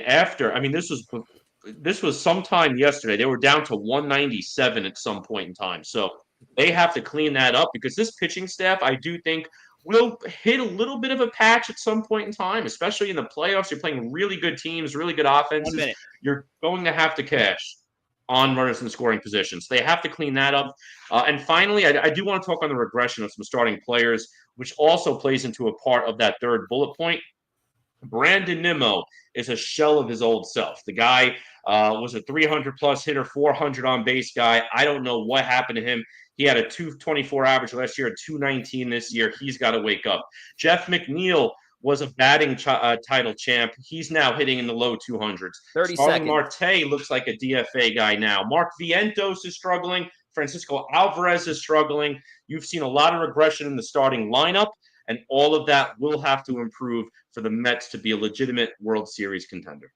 this was sometime yesterday. They were down to 197 at some point in time, so they have to clean that up because this pitching staff, I do think, will hit a little bit of a patch at some point in time, especially in the playoffs. You're playing really good teams, really good offenses. You're going to have to cash on runners in scoring positions. They have to clean that up. And finally, I do want to talk on the regression of some starting players, which also plays into a part of that third bullet point. Brandon Nimmo is a shell of his old self. The guy was a 300-plus hitter, 400 on-base guy. I don't know what happened to him. He had a 224 average last year, a 219 this year. He's got to wake up. Jeff McNeil was a batting title champ. He's now hitting in the low 200s. Starling Marte looks like a DFA guy now. Mark Vientos is struggling. Francisco Alvarez is struggling. You've seen a lot of regression in the starting lineup, and all of that will have to improve for the Mets to be a legitimate World Series contender.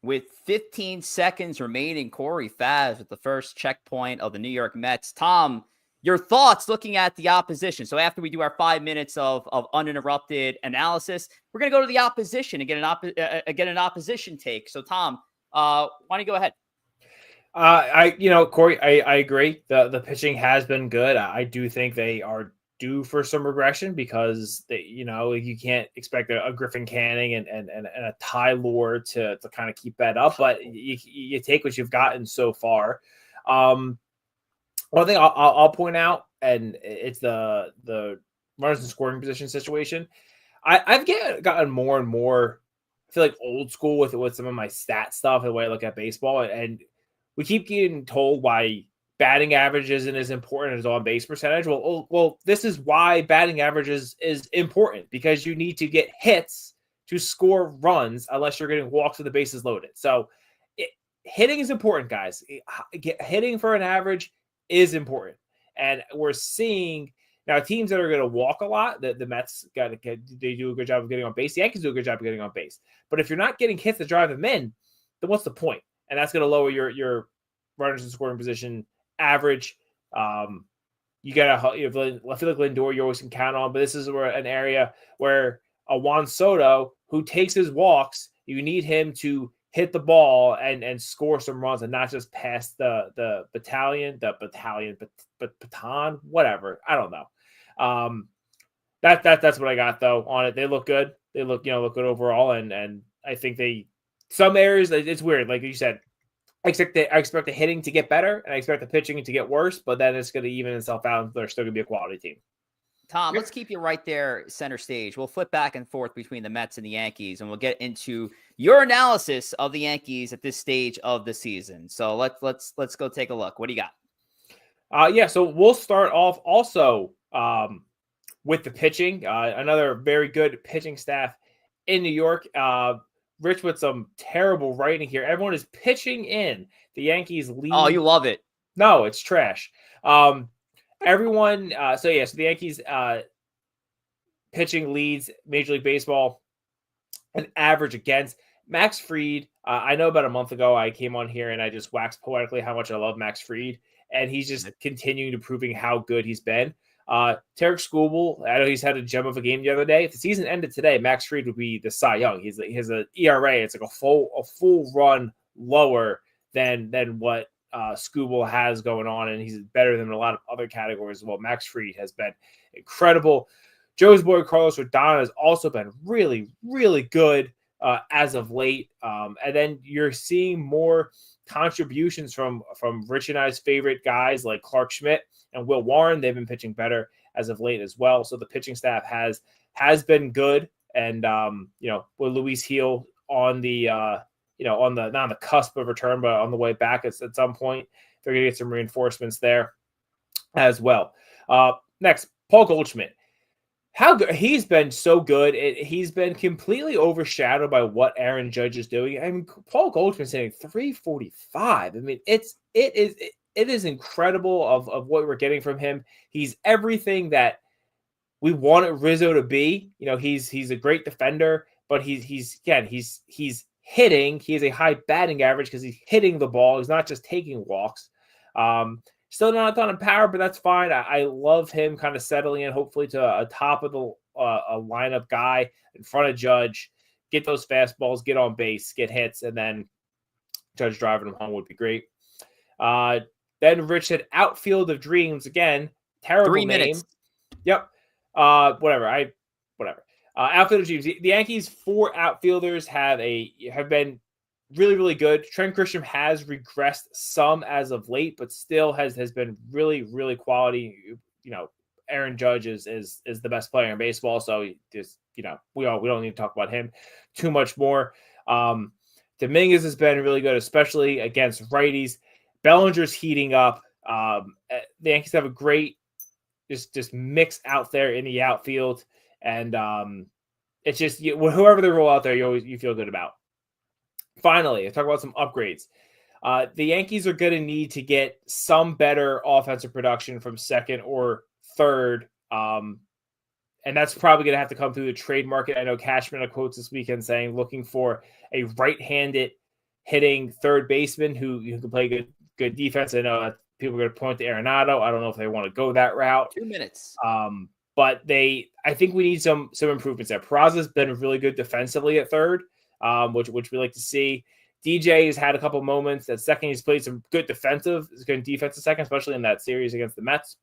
With 15 seconds remaining, Corey Favs with the first checkpoint of the New York Mets. Tom, your thoughts looking at the opposition. So after we do our 5 minutes of uninterrupted analysis, we're going to go to the opposition and get an opposition take. So Tom, why don't you go ahead? Corey, I agree. The pitching has been good. I do think they are due for some regression because you can't expect a Griffin Canning and a Ty Lord to kind of keep that up, but you take what you've gotten so far. One thing I'll point out, and it's the runners in scoring position situation. I've gotten more and more, I feel like, old school with some of my stat stuff and the way I look at baseball, and we keep getting told why batting average isn't as important as on-base percentage. Well, this is why batting average is important, because you need to get hits to score runs unless you're getting walks with the bases loaded. So hitting is important, guys. Hitting for an average is important. And we're seeing now teams that are going to walk a lot, the Mets they do a good job of getting on base. The Yankees do a good job of getting on base. But if you're not getting hits to drive them in, then what's the point? And that's going to lower your runners in scoring position average. You got I feel like Lindor you always can count on, but this is an area where a Juan Soto who takes his walks, you need him to hit the ball and score some runs and not just pass the baton, whatever. I don't know. That's what I got though on it. They look good. They look good overall, and I think some areas it's weird, like you said. I expect the hitting to get better, and I expect the pitching to get worse, but then it's going to even itself out, and they're still going to be a quality team. Tom, let's keep you right there center stage. We'll flip back and forth between the Mets and the Yankees, and we'll get into your analysis of the Yankees at this stage of the season. So let's go take a look. What do you got? So we'll start off also with the pitching. Another very good pitching staff in New York. Rich with some terrible writing here. Everyone is pitching in. The Yankees lead. Oh, you love it. No, it's trash. Everyone. So the Yankees pitching leads Major League Baseball an average against. Max Fried. I know about a month ago I came on here and I just waxed poetically how much I love Max Fried, and he's just continuing to proving how good he's been. Tarek Skubal, I know he's had a gem of a game the other day. If the season ended today, Max Fried would be the Cy Young. He has an ERA. It's like a full run lower than what Skubal has going on, and he's better than a lot of other categories as well. Max Fried has been incredible. Joe's boy Carlos Rodon has also been really, really good as of late. And then you're seeing more contributions from Rich and I's favorite guys like Clark Schmidt and Will Warren. They've been pitching better as of late as well. So the pitching staff has been good. And with Luis Heel on the not on the cusp of return, but on the way back at some point, they're going to get some reinforcements there as well. Next, Paul Goldschmidt. How good he's been, so good. He's been completely overshadowed by what Aaron Judge is doing. I mean, Paul Goldschmidt's hitting 345. I mean, it is incredible of what we're getting from him. He's everything that we wanted Rizzo to be. He's a great defender, but he's hitting. He has a high batting average because he's hitting the ball. He's not just taking walks. Still not a ton of power, but that's fine. I love him kind of settling in, hopefully, to a top of the a lineup guy in front of Judge, get those fastballs, get on base, get hits, and then Judge driving him home would be great. Then Rich said outfield of dreams again. Terrible 3 name. minutes. Yep. Whatever. Outfield of dreams. The Yankees' 4 outfielders have been really, really good. Trent Grisham has regressed some as of late, but still has been really, really quality. Aaron Judge is the best player in baseball, so just we don't need to talk about him too much more. Dominguez has been really good, especially against righties. Bellinger's heating up. The Yankees have a great just mix out there in the outfield, and it's just whoever they roll out there, you feel good about. Finally, I talk about some upgrades. The Yankees are going to need to get some better offensive production from second or third. And that's probably going to have to come through the trade market. I know Cashman had quotes this weekend saying looking for a right-handed hitting third baseman who can play good defense. I know people are going to point to Arenado. I don't know if they want to go that route. 2 minutes. But I think we need some improvements there. Peraza's been really good defensively at third. Which we like to see. DJ has had a couple moments at second. He's played some good defense at second, especially in that series against the Mets.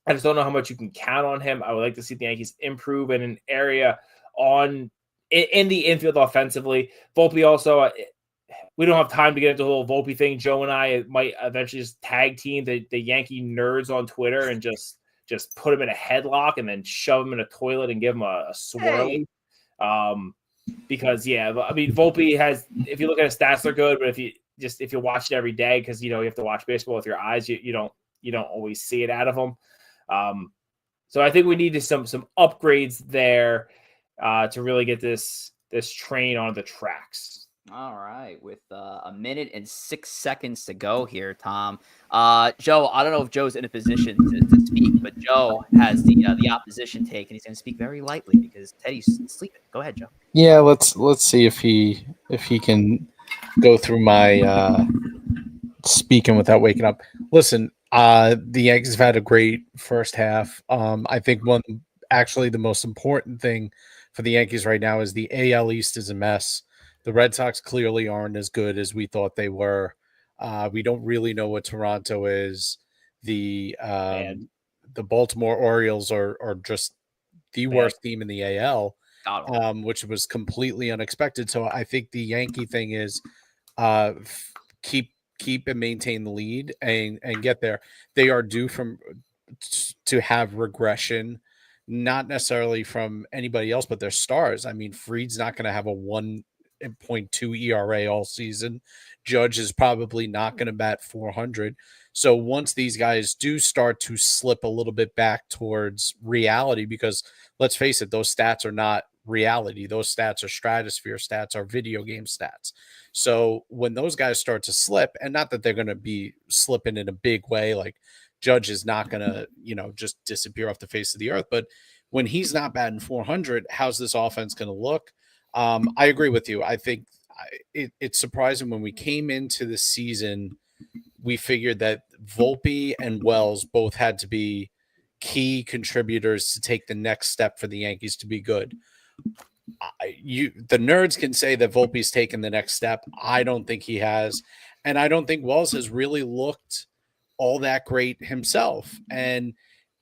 I just don't know how much you can count on him. I would like to see the Yankees improve in an area in the infield offensively. Volpe also, we don't have time to get into the whole Volpe thing. Joe and I might eventually just tag team the Yankee nerds on Twitter and just put him in a headlock and then shove him in a toilet and give him a swirly. Hey. Because Volpe has, if you look at his stats, they're good, but if you watch it every day, because you have to watch baseball with your eyes, you don't always see it out of them. So I think we need some upgrades there to really get this train on the tracks. All right, with 1 minute and 6 seconds to go here, Tom. Joe, I don't know if Joe's in a position to speak, but Joe has the opposition take, and he's going to speak very lightly because Teddy's sleeping. Go ahead, Joe. Yeah, let's see if he can go through my speaking without waking up. Listen, the Yankees have had a great first half. I think the most important thing for the Yankees right now is the AL East is a mess. The Red Sox clearly aren't as good as we thought they were. We don't really know what Toronto is. The Baltimore Orioles are just the worst team in the AL, which was completely unexpected. So I think the Yankee thing is keep and maintain the lead and get there. They are due to have regression, not necessarily from anybody else, but their stars. I mean, Fried's not going to have a 1.2 ERA all season. Judge is probably not going to bat 400. So once these guys do start to slip a little bit back towards reality, because let's face it, those stats are not reality. Those stats are stratosphere stats, are video game stats. So when those guys start to slip, and not that they're going to be slipping in a big way, like Judge is not going to, just disappear off the face of the earth. But when he's not batting 400, how's this offense going to look? I agree with you. I think it's surprising when we came into the season, we figured that Volpe and Wells both had to be key contributors to take the next step for the Yankees to be good. The nerds can say that Volpe's taken the next step. I don't think he has. And I don't think Wells has really looked all that great himself. And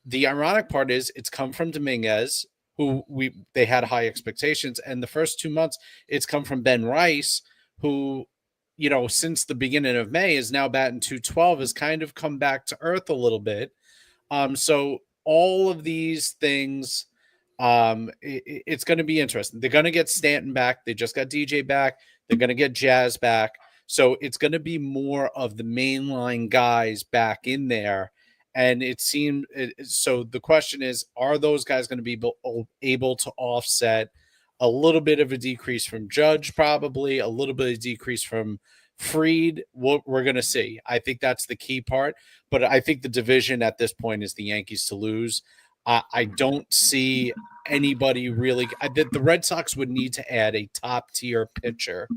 the ironic part is it's come from Dominguez, who they had high expectations. And the first 2 months, it's come from Ben Rice, who, since the beginning of May is now batting 212, has kind of come back to earth a little bit. So all of these things, it's going to be interesting. They're going to get Stanton back. They just got DJ back. They're going to get Jazz back. So it's going to be more of the mainline guys back in there. And it seemed so. The question is, are those guys going to be able to offset a little bit of a decrease from Judge, probably a little bit of decrease from Fried? What we're going to see. I think that's the key part. But I think the division at this point is the Yankees to lose. I don't see anybody really. The Red Sox would need to add a top tier pitcher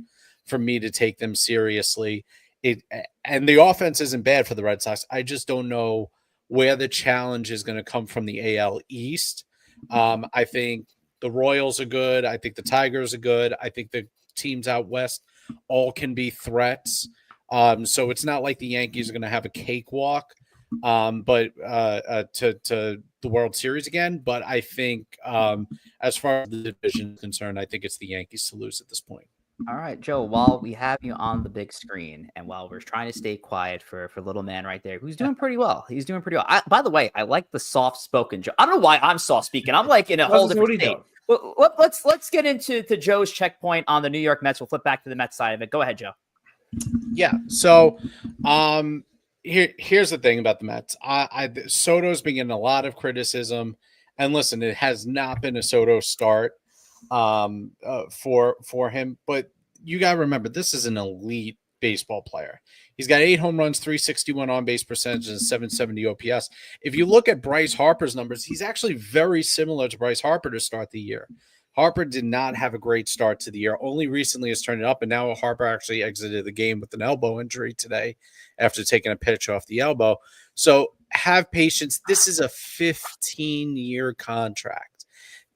for me to take them seriously. And the offense isn't bad for the Red Sox. I just don't know where the challenge is going to come from the AL East. I think the Royals are good. I think the Tigers are good. I think the teams out west all can be threats. So it's not like the Yankees are going to have a cakewalk, but to the World Series again. But I think as far as the division is concerned, I think it's the Yankees to lose at this point. All right, Joe, while we have you on the big screen and while we're trying to stay quiet for little man right there, who's doing pretty well. He's doing pretty well. By the way, I like the soft-spoken Joe. I don't know why I'm soft-speken. I'm like in a whole different state. Let's get into Joe's checkpoint on the New York Mets. We'll flip back to the Mets side of it. Go ahead, Joe. Yeah. So here's the thing about the Mets. Soto's been getting a lot of criticism. And listen, it has not been a Soto start for him, but you got to remember, this is an elite baseball player. He's got 8 home runs, 361 on base percentage, and 770 OPS. If you look at Bryce Harper's numbers, he's actually very similar to Bryce Harper to start the year. Harper did not have a great start to the year. Only recently has turned it up, and now Harper actually exited the game with an elbow injury today after taking a pitch off the elbow. So have patience. This is a 15-year contract.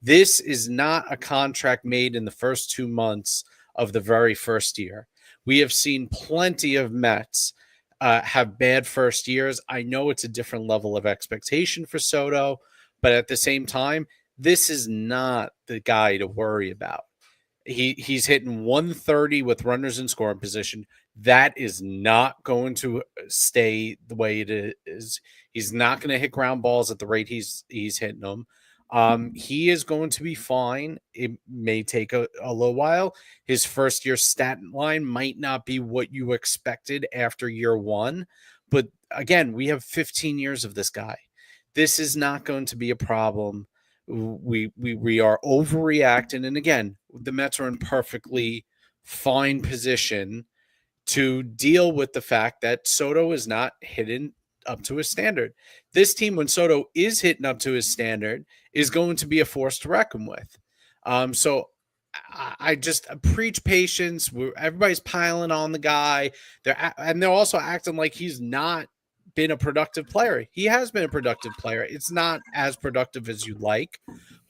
This is not a contract made in the first 2 months of the very first year. We have seen plenty of Mets have bad first years. I know it's a different level of expectation for Soto, but at the same time, this is not the guy to worry about. He's hitting 130 with runners in scoring position. That is not going to stay the way it is. He's not going to hit ground balls at the rate he's hitting them. He is going to be fine. It may take a little while. His first year stat line might not be what you expected after year one, but again, we have 15 years of this guy. This is not going to be a problem. We are overreacting, and again, the Mets are in perfectly fine position to deal with the fact that Soto is not hitting up to his standard. This team, when Soto is hitting up to his standard, is going to be a force to reckon with. So I just preach patience. Everybody's piling on the guy. They're also acting like he's not been a productive player. He has been a productive player. It's not as productive as you'd like,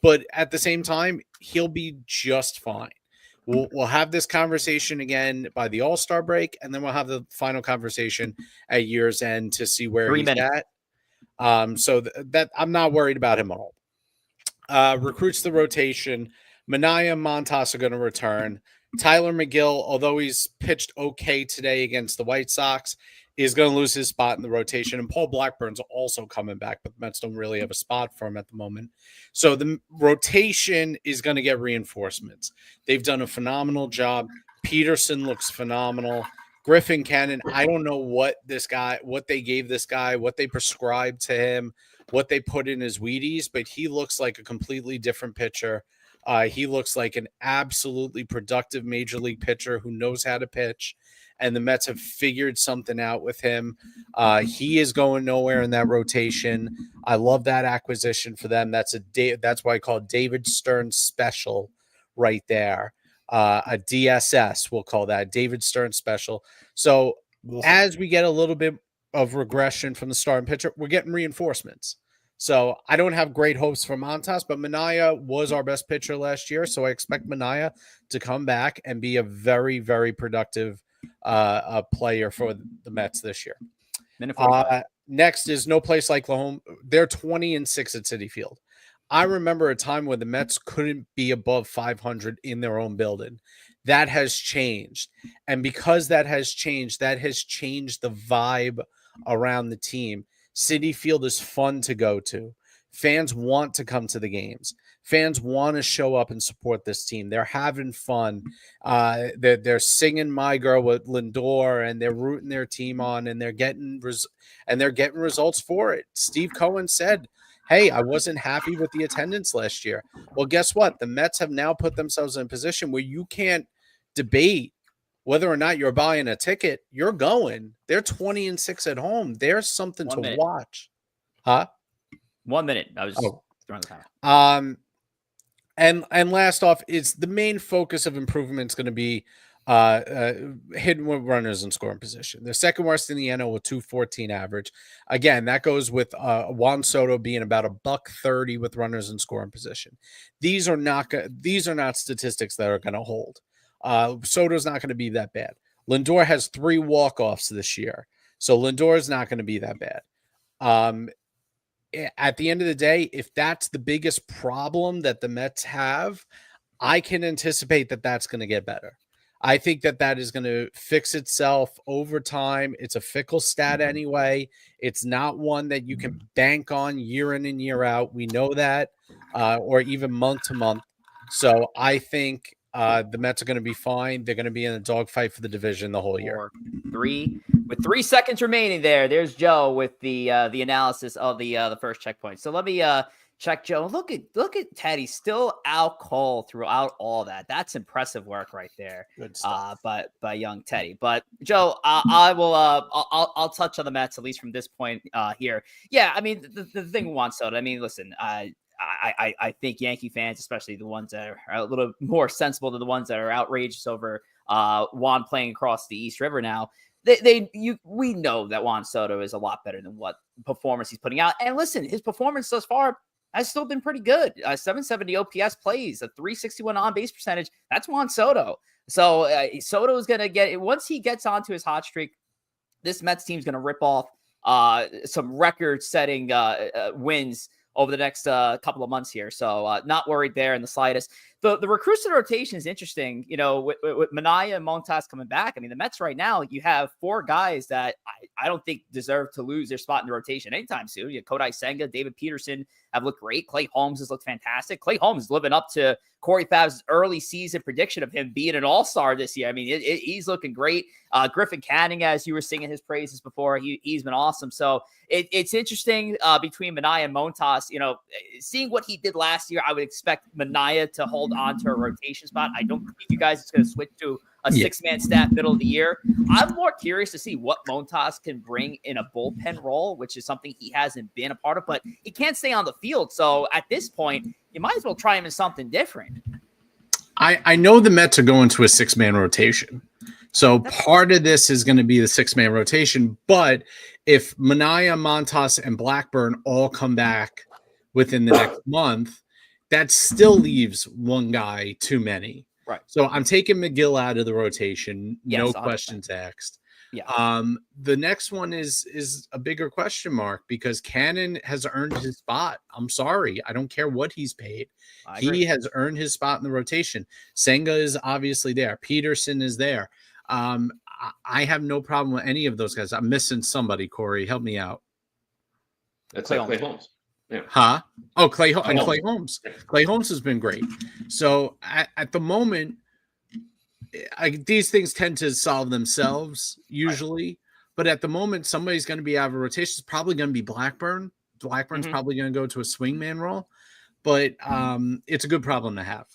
but at the same time, he'll be just fine. We'll have this conversation again by the All-Star break, and then we'll have the final conversation at year's end to see where he's at. So that I'm not worried about him at all. Recruits the rotation. Minaya and Montas are going to return. Tyler McGill, although he's pitched okay today against the White Sox, is going to lose his spot in the rotation. And Paul Blackburn's also coming back, but the Mets don't really have a spot for him at the moment. So the rotation is going to get reinforcements. They've done a phenomenal job. Peterson looks phenomenal. Griffin Cannon, I don't know what they gave this guy, what they prescribed to him, what they put in his Wheaties, but he looks like a completely different pitcher. He looks like an absolutely productive major league pitcher who knows how to pitch. And the Mets have figured something out with him. He is going nowhere in that rotation. I love that acquisition for them. That's why I call it David Stern special right there. A DSS, we'll call that David Stern special. So as we get a little bit of regression from the starting pitcher, we're getting reinforcements. So I don't have great hopes for Montas, but Minaya was our best pitcher last year. So I expect Minaya to come back and be a very, very productive a player for the Mets this year. Minute 45. Next is no place like home. They're 20-6 at Citi Field. I remember a time when the Mets couldn't be above 500 in their own building. That has changed. And because that has changed the vibe around the team. Citi Field is fun to go to. Fans want to come to the games. Fans want to show up and support this team. They're having fun. They're singing "My Girl" with Lindor, and they're rooting their team on, and they're getting results for it. Steve Cohen said, "Hey, I wasn't happy with the attendance last year." Well, guess what? The Mets have now put themselves in a position where you can't debate whether or not you're buying a ticket. You're going. They're 20-6 at home. There's something to watch. Huh? 1 minute. I was throwing the time. And last off, is the main focus of improvement is going to be hidden with runners in scoring position. They're second worst in the NL with 214 average. Again, that goes with Juan Soto being about $130 with runners in scoring position. These are not statistics that are going to hold. Soto's not going to be that bad. Lindor has 3 walk-offs this year, so Lindor is not going to be that bad. At the end of the day, if that's the biggest problem that the Mets have, I can anticipate that that's going to get better. I think that is going to fix itself over time. It's a fickle stat anyway. It's not one that you can bank on year in and year out. We know that, or even month to month. So I think the Mets are going to be fine. They're going to be in a dogfight for the division the whole year. 3 with 3 seconds remaining there. There's Joe with the analysis of the first checkpoint. So let me check Joe. Look at Teddy still out cold throughout all that. That's impressive work right there. Good stuff. By young Teddy. But Joe, I'll touch on the Mets at least from this point here. Yeah, I mean the thing with Juan Soto. I mean, listen, I think Yankee fans, especially the ones that are a little more sensible than the ones that are outrageous over Juan playing across the East River now. We know that Juan Soto is a lot better than what performance he's putting out. And listen, his performance thus far has still been pretty good. 770 OPS plays, a 361 on base percentage. That's Juan Soto. So Soto is going to get, once he gets onto his hot streak, this Mets team is going to rip off some record-setting wins over the next couple of months here. So not worried there in the slightest. The recruits to the rotation is interesting. You know, with Minaya and Montas coming back, I mean, the Mets right now, you have 4 guys that I don't think deserve to lose their spot in the rotation anytime soon. You have Kodai Senga, David Peterson have looked great. Clay Holmes has looked fantastic. Clay Holmes is living up to Corey Favs' early season prediction of him being an all-star this year. I mean, he's looking great. Griffin Canning, as you were singing his praises before, he's been awesome. So it's interesting between Minaya and Montas. You know, seeing what he did last year, I would expect Minaya to hold on to a rotation spot. I don't think you guys is going to switch to a 6-man staff middle of the year. I'm more curious to see what Montas can bring in a bullpen role, which is something he hasn't been a part of, but he can't stay on the field. So at this point, you might as well try him in something different. I know the Mets are going to a 6-man rotation. So part of this is going to be the 6-man rotation. But if Minaya, Montas, and Blackburn all come back within the next month, that still leaves one guy too many. Right. So I'm taking McGill out of the rotation. Yes, no 100%. questions asked. Yeah. The next one is a bigger question mark because Cannon has earned his spot. I'm sorry. I don't care what he's paid. He has earned his spot in the rotation. Senga is obviously there. Peterson is there. I have no problem with any of those guys. I'm missing somebody, Corey. Help me out. That's like Clay Holmes. Yeah. Huh? Oh, Clay Holmes. Clay Holmes has been great. So at the moment, these things tend to solve themselves usually. But at the moment, somebody's going to be out of rotation. It's probably going to be Blackburn. Blackburn's probably going to go to a swingman role. But it's a good problem to have.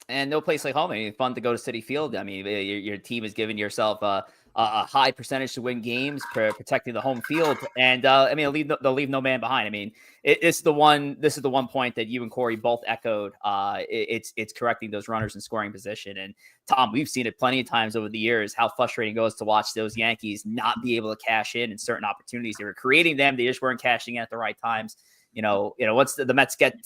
And no place like home. I mean, fun to go to Citi Field. I mean, your team is giving yourself a high percentage to win games, protecting the home field, and I mean, they'll leave no man behind. I mean, this is the one point that you and Corey both echoed. It's correcting those runners in scoring position. And Tom, we've seen it plenty of times over the years how frustrating it goes to watch those Yankees not be able to cash in certain opportunities. They were creating them, they just weren't cashing in at the right times. You know, once the Mets get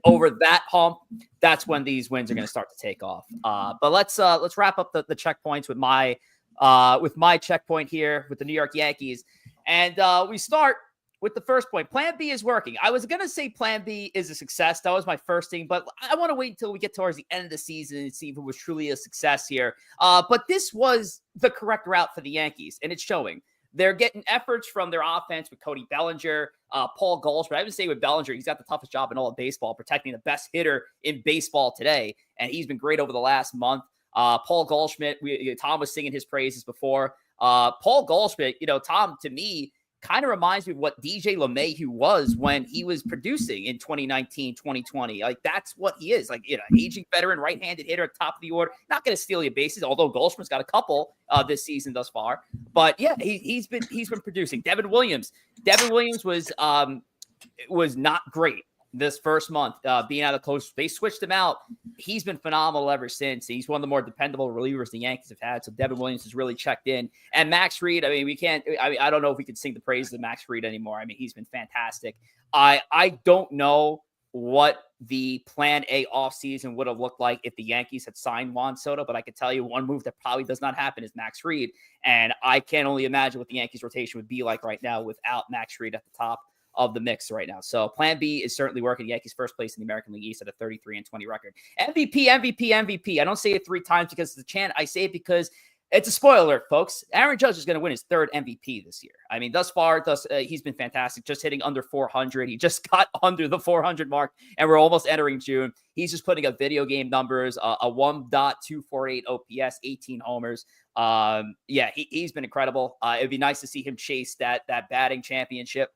over that hump, that's when these wins are going to start to take off. But let's wrap up the checkpoints with my with my checkpoint here with the New York Yankees. And we start with the first point. Plan B is working. I was going to say Plan B is a success. That was my first thing, but I want to wait until we get towards the end of the season and see if it was truly a success here. But this was the correct route for the Yankees, and it's showing. They're getting efforts from their offense with Cody Bellinger, Paul Goldschmidt. I would say with Bellinger, he's got the toughest job in all of baseball, protecting the best hitter in baseball today, and he's been great over the last month. Paul Goldschmidt, Tom was singing his praises before. Paul Goldschmidt, Tom, to me, kind of reminds me of what DJ LeMahieu was when he was producing in 2019, 2020. Like, that's what he is. Like, aging veteran, right-handed hitter at top of the order. Not going to steal your bases, although Goldschmidt's got a couple this season thus far. But yeah, he's been producing. Devin Williams was not great this first month, being out of close. They switched him out. He's been phenomenal ever since. He's one of the more dependable relievers the Yankees have had. So Devin Williams has really checked in. And Max Fried, I don't know if we can sing the praises of Max Fried anymore. I mean, he's been fantastic. I don't know what the Plan A offseason would have looked like if the Yankees had signed Juan Soto, but I could tell you one move that probably does not happen is Max Fried. And I can only imagine what the Yankees rotation would be like right now without Max Fried at the top of the mix right now. So Plan B is certainly working. Yankees first place in the American League East at a 33-20 record. MVP. I don't say it 3 times because it's a chant. I say it because it's a spoiler alert, folks. Aaron Judge is going to win his 3rd MVP this year. I mean, thus far, he's been fantastic, just hitting under 400. He just got under the 400 mark, and we're almost entering June. He's just putting up video game numbers, a 1.248 OPS, 18 homers. He's been incredible. It'd be nice to see him chase that batting championship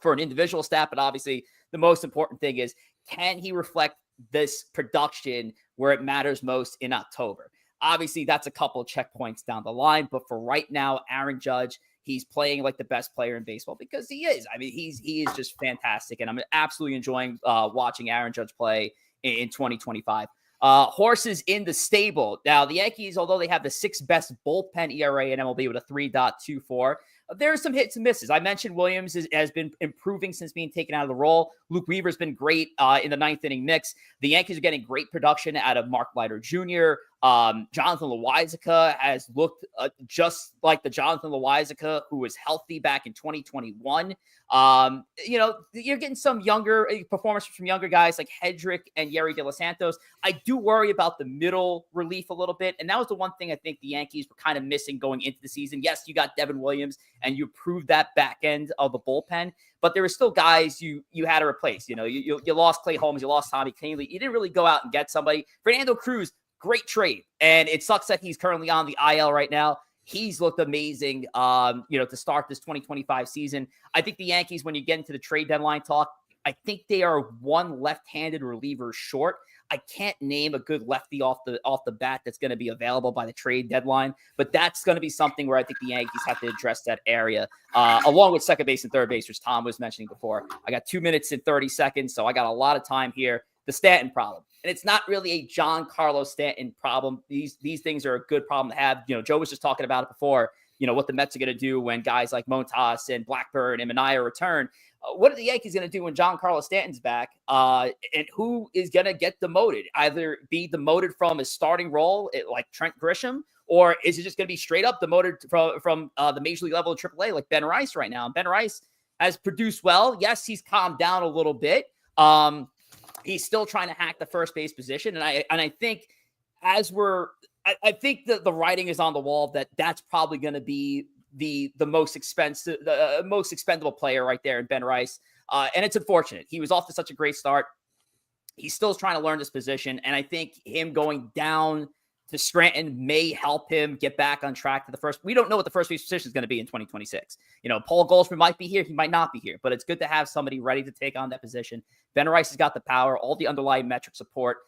for an individual stat, but obviously the most important thing is, can he reflect this production where it matters most in October? Obviously, that's a couple of checkpoints down the line, but for right now, Aaron Judge, he's playing like the best player in baseball because he is. I mean, he is just fantastic, and I'm absolutely enjoying watching Aaron Judge play in 2025. Horses in the stable. Now, the Yankees, although they have the 6th best bullpen ERA in MLB with a 3.24, there are some hits and misses. I mentioned Williams has been improving since being taken out of the role. Luke Weaver's been great in the 9th inning mix. The Yankees are getting great production out of Mark Leiter Jr. Jonathan Loáisiga has looked just like the Jonathan Loáisiga who was healthy back in 2021. You're getting some younger performances from younger guys like Hedrick and Yerry De Los Santos. I do worry about the middle relief a little bit, and that was the one thing I think the Yankees were kind of missing going into the season. Yes, you got Devin Williams, and you improved that back end of the bullpen, but there were still guys you had to replace. You lost Clay Holmes, you lost Tommy Kahnle. You didn't really go out and get somebody. Fernando Cruz, great trade, and it sucks that he's currently on the IL right now. He's looked amazing, to start this 2025 season. I think the Yankees, when you get into the trade deadline talk, I think they are one left-handed reliever short. I can't name a good lefty off the bat that's going to be available by the trade deadline, but that's going to be something where I think the Yankees have to address that area, along with second base and third base, which Tom was mentioning before. I got 2 minutes and 30 seconds, so I got a lot of time here. The Stanton problem. And it's not really a Giancarlo Stanton problem. These things are a good problem to have. Joe was just talking about it before, what the Mets are going to do when guys like Montas and Blackburn and Manaea return. What are the Yankees going to do when Giancarlo Stanton's back? And who is going to get demoted? Either be demoted from his starting role, like Trent Grisham, or is it just going to be straight up demoted from the major league level of AAA like Ben Rice right now? And Ben Rice has produced well. Yes, he's calmed down a little bit. He's still trying to hack the first base position. And I think I think that the writing is on the wall that that's probably going to be the most expensive, the most expendable player right there in Ben Rice. And it's unfortunate. He was off to such a great start. He's still trying to learn this position. And I think him going down to Scranton may help him get back on track to the first. We don't know what the first base position is going to be in 2026. Paul Goldschmidt might be here. He might not be here, but it's good to have somebody ready to take on that position. Ben Rice has got the power, all the underlying metric support,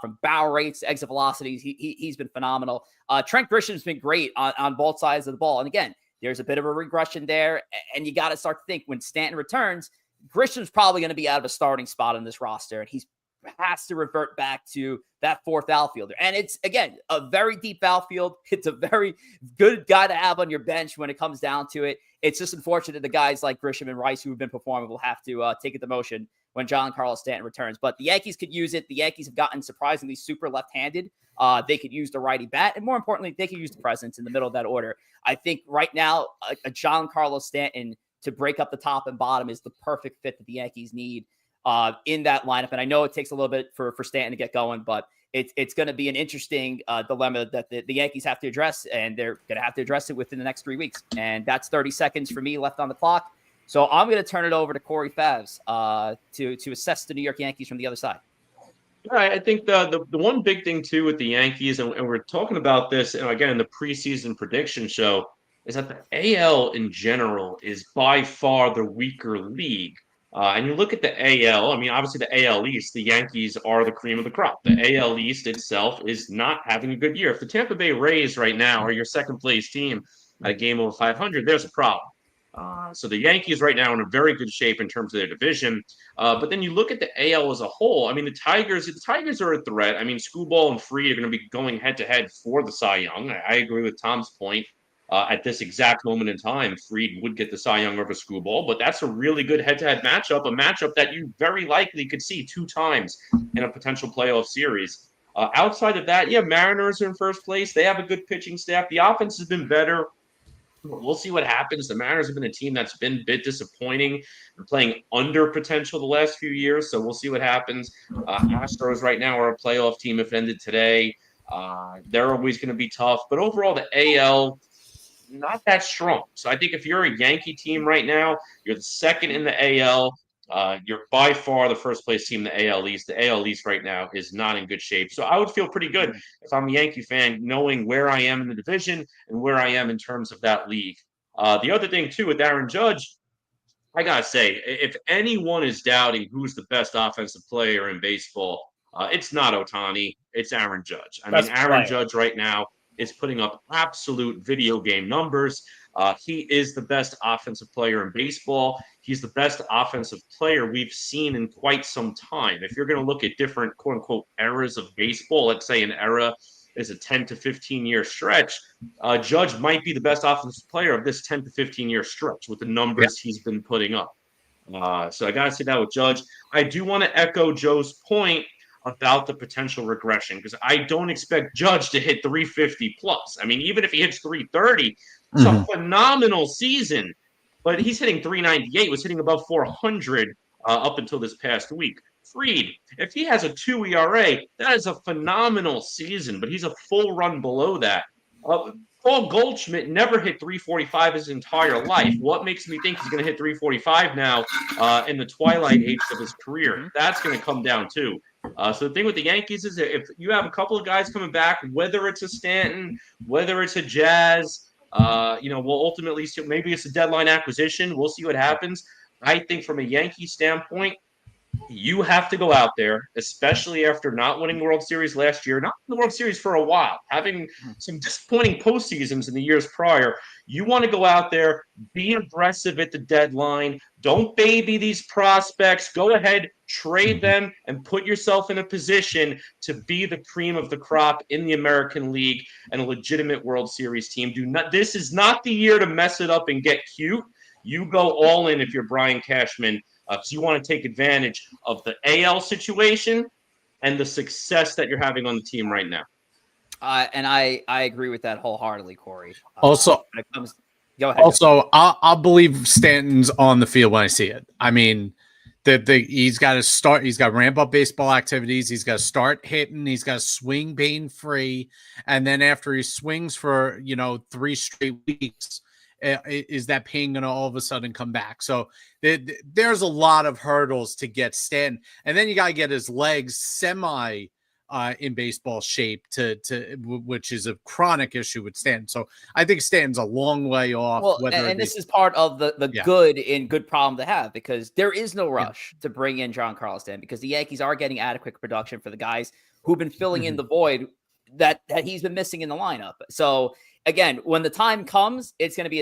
from barrel rates, exit velocities. He's been phenomenal. Trent Grisham's been great on both sides of the ball. And again, there's a bit of a regression there, and you got to start to think when Stanton returns, Grisham's probably going to be out of a starting spot on this roster, and he's has to revert back to that 4th outfielder. And it's, again, a very deep outfield. It's a very good guy to have on your bench when it comes down to it. It's just unfortunate the guys like Grisham and Rice who have been performing will have to take a demotion when Giancarlo Stanton returns. But the Yankees could use it. The Yankees have gotten surprisingly super left-handed. They could use the righty bat, and more importantly, they could use the presence in the middle of that order. I think right now, a Giancarlo Stanton to break up the top and bottom is the perfect fit that the Yankees need in that lineup. And I know it takes a little bit for Stanton to get going, but it's going to be an interesting dilemma that the Yankees have to address, and they're going to have to address it within the next 3 weeks. And that's 30 seconds for me left on the clock. So I'm going to turn it over to Corey Favs to assess the New York Yankees from the other side. I think the one big thing too with the Yankees, and we're talking about this, and again in the preseason prediction show, is that the AL in general is by far the weaker league. And you look at the AL, I mean, obviously the AL East, the Yankees are the cream of the crop. The AL East itself is not having a good year. If the Tampa Bay Rays right now are your second place team at a game over 500, there's a problem. So the Yankees right now are in a very good shape in terms of their division. But then you look at the AL as a whole. I mean, the Tigers are a threat. I mean, Screwball and Fried are going to be going head-to-head for the Cy Young. I agree with Tom's point. At this exact moment in time, Fried would get the Cy Young over Screwball, but that's a really good head-to-head matchup, a matchup that you very likely could see 2 times in a potential playoff series. Outside of that, yeah, Mariners are in first place. They have a good pitching staff. The offense has been better. We'll see what happens. The Mariners have been a team that's been a bit disappointing and playing under potential the last few years, so we'll see what happens. Astros right now are a playoff team if it ended today. They're always going to be tough, but overall the AL, not that strong. So I think if you're a Yankee team right now, you're the second in the AL. You're by far the first place team in the AL East. The AL East right now is not in good shape. So I would feel pretty good if I'm a Yankee fan, knowing where I am in the division and where I am in terms of that league. The other thing, too, with Aaron Judge, I got to say, if anyone is doubting who's the best offensive player in baseball, it's not Ohtani. It's Aaron Judge. I mean, Aaron Judge right now is putting up absolute video game numbers. He is the best offensive player in baseball. He's the best offensive player we've seen in quite some time. If you're going to look at different quote-unquote eras of baseball, let's say an era is a 10 to 15-year stretch, Judge might be the best offensive player of this 10 to 15-year stretch with the numbers he's been putting up. So I got to say that with Judge. I do want to echo Joe's point about the potential regression, because I don't expect Judge to hit 350 plus. I mean, even if he hits 330, it's a phenomenal season, but he's hitting 398, was hitting above 400 up until this past week. Fried, if he has a 2 ERA, that is a phenomenal season, but he's a full run below that. Paul Goldschmidt never hit 345 his entire life. What makes me think he's going to hit 345 now in the twilight age of his career? That's going to come down too. So the thing with the Yankees is if you have a couple of guys coming back, whether it's a Stanton, whether it's a Jazz, we'll ultimately see. Maybe it's a deadline acquisition. We'll see what happens. I think from a Yankee standpoint, you have to go out there, especially after not winning the World Series last year, not in the World Series for a while, having some disappointing postseasons in the years prior. You want to go out there, be aggressive at the deadline. Don't baby these prospects. Go ahead, trade them, and put yourself in a position to be the cream of the crop in the American League and a legitimate World Series team. This is not the year to mess it up and get cute. You go all in if you're Brian Cashman, because you want to take advantage of the AL situation and the success that you're having on the team right now. And I agree with that wholeheartedly, Corey. Also, go ahead. Also, I'll believe Stanton's on the field when I see it. I mean, he's got to start. He's got to ramp up baseball activities. He's got to start hitting. He's got to swing pain-free. And then after he swings for, 3 straight weeks, is that pain going to all of a sudden come back? So there's a lot of hurdles to get Stanton. And then you got to get his legs semi in baseball shape which is a chronic issue with Stanton. So I think Stanton's a long way off. Well, and this is part of the good problem to have, because there is no rush to bring in Giancarlo Stanton, because the Yankees are getting adequate production for the guys who've been filling in the void that he's been missing in the lineup. So again, when the time comes, it's going to be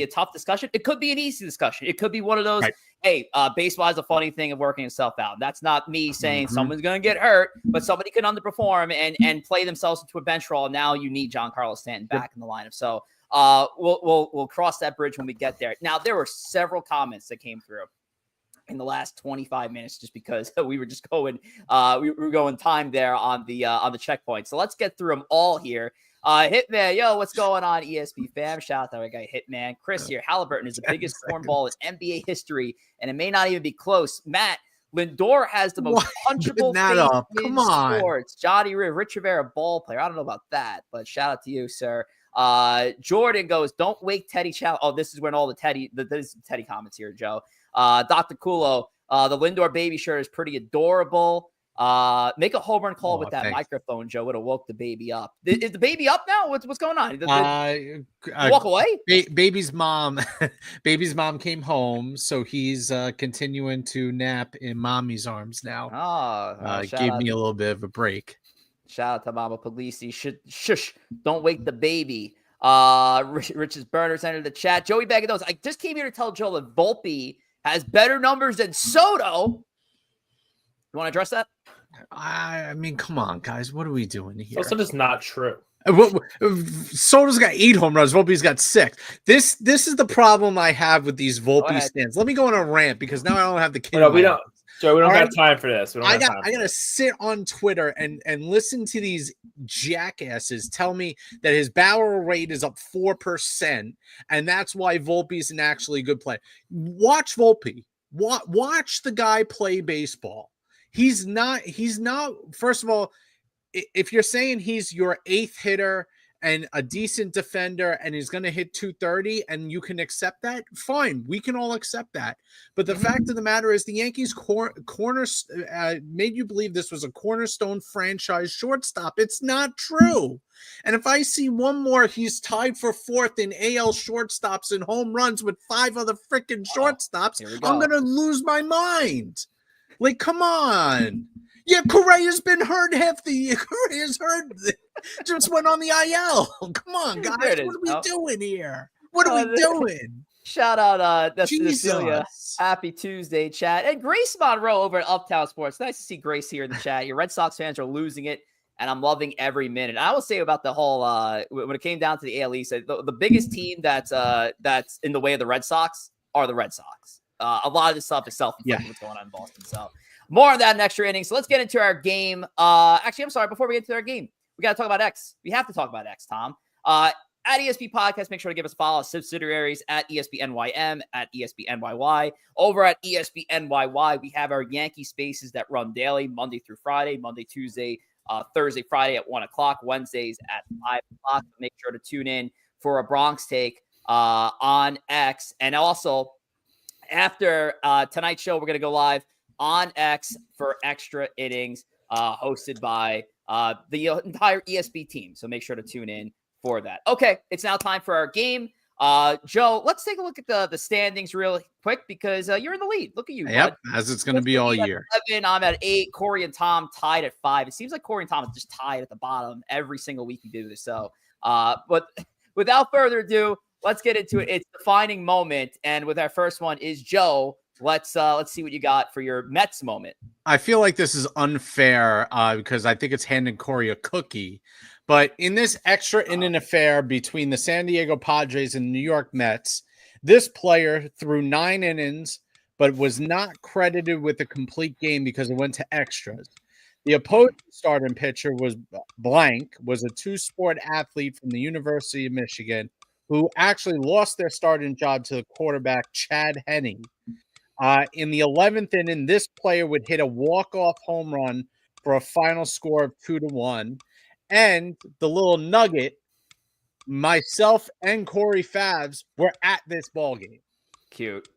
a tough discussion. It could be an easy discussion. It could be one of those, hey, baseball is a funny thing of working itself out. That's not me saying someone's going to get hurt, but somebody can underperform and play themselves into a bench role. Now you need Giancarlo Stanton back in the lineup. So we'll cross that bridge when we get there. Now, there were several comments that came through in the last 25 minutes just because we were just going we were going time there on the checkpoint. So let's get through them all here. Hitman, yo, what's going on, ESP fam? Shout out to our guy Hitman. Chris here. Halliburton is the biggest cornball in NBA history, and it may not even be close. Matt, Lindor has the most punchable face in sports. Johnny Rich Rivera, ball player. I don't know about that, but shout out to you, sir. Jordan goes, don't wake Teddy Chow. Oh, this is when all the Teddy comments here, Joe. Dr. Kulo, the Lindor baby shirt is pretty adorable. Make a home run call with that microphone, Joe. Would have woke the baby up. Is the baby up now? What's going on? Walk away. Baby's mom came home, so he's continuing to nap in mommy's arms now. Gave me a little bit of a break. Shout out to Mama Pugliese. Shush! Don't wake the baby. Rich's Burners entered the chat. Joey Bagados. I just came here to tell Joe that Volpe has better numbers than Soto. You want to address that? I mean, come on, guys. What are we doing here? Also, just not true. Soto's got 8 home runs. Volpe's got 6. This is the problem I have with these Volpe stands. Let me go on a rant because now I don't have the kid. No, we don't. Joe, we don't have time for this. I gotta sit on Twitter and listen to these jackasses tell me that his barrel rate is up 4%, and that's why Volpe's an actually good player. Watch Volpe. Watch the guy play baseball. He's not. First of all, if you're saying he's your 8th hitter and a decent defender and he's going to hit 230 and you can accept that, fine. We can all accept that. But the fact of the matter is the Yankees made you believe this was a cornerstone franchise shortstop. It's not true. And if I see one more, he's tied for 4th in AL shortstops and home runs with 5 other freaking shortstops, I'm going to lose my mind. Like, come on. Yeah, Correa's been hurt half the year. Correa's hurt. Just went on the IL. Come on, guys. What are we doing here? What are we doing? Shout out Cecilia. Happy Tuesday, chat. And Grace Monroe over at Uptown Sports. Nice to see Grace here in the chat. Your Red Sox fans are losing it, and I'm loving every minute. I will say about the whole when it came down to the AL East, the biggest team that's in the way of the Red Sox are the Red Sox. A lot of this stuff is self-inflicted what's going on in Boston. So more on that in extra innings. So let's get into our game. Actually, I'm sorry. Before we get to our game, we got to talk about X. We have to talk about X, Tom. At ESP Podcast, make sure to give us a follow. Subsidiaries at ESPNYM, at ESPNYY. Over at ESPNYY, we have our Yankee Spaces that run daily, Monday through Friday, Monday, Tuesday, Thursday, Friday at 1 o'clock, Wednesdays at 5 o'clock. Make sure to tune in for a Bronx Take on X. And also, after tonight's show, we're going to go live on X for extra innings, hosted by the entire ESP team. So make sure to tune in for that. Okay, it's now time for our game. Joe, let's take a look at the standings real quick because you're in the lead. Look at you. Yep, bud. as it's going to be all year. 11, I'm at 8. Corey and Tom tied at 5. It seems like Corey and Tom are just tied at the bottom every single week we do this. So, but without further ado, let's get into it. It's the defining moment, and with our first one is Joe. Let's see what you got for your Mets moment. I feel like this is unfair because I think it's handing Corey a cookie. But in this extra inning affair between the San Diego Padres and New York Mets, this player threw 9 innings, but was not credited with a complete game because it went to extras. The opposing starting pitcher was a 2-sport athlete from the University of Michigan who actually lost their starting job to the quarterback, Chad Henne. In the 11th inning, this player would hit a walk-off home run for a final score of 2-1. And the little nugget, myself and Corey Favs were at this ball game. Cute.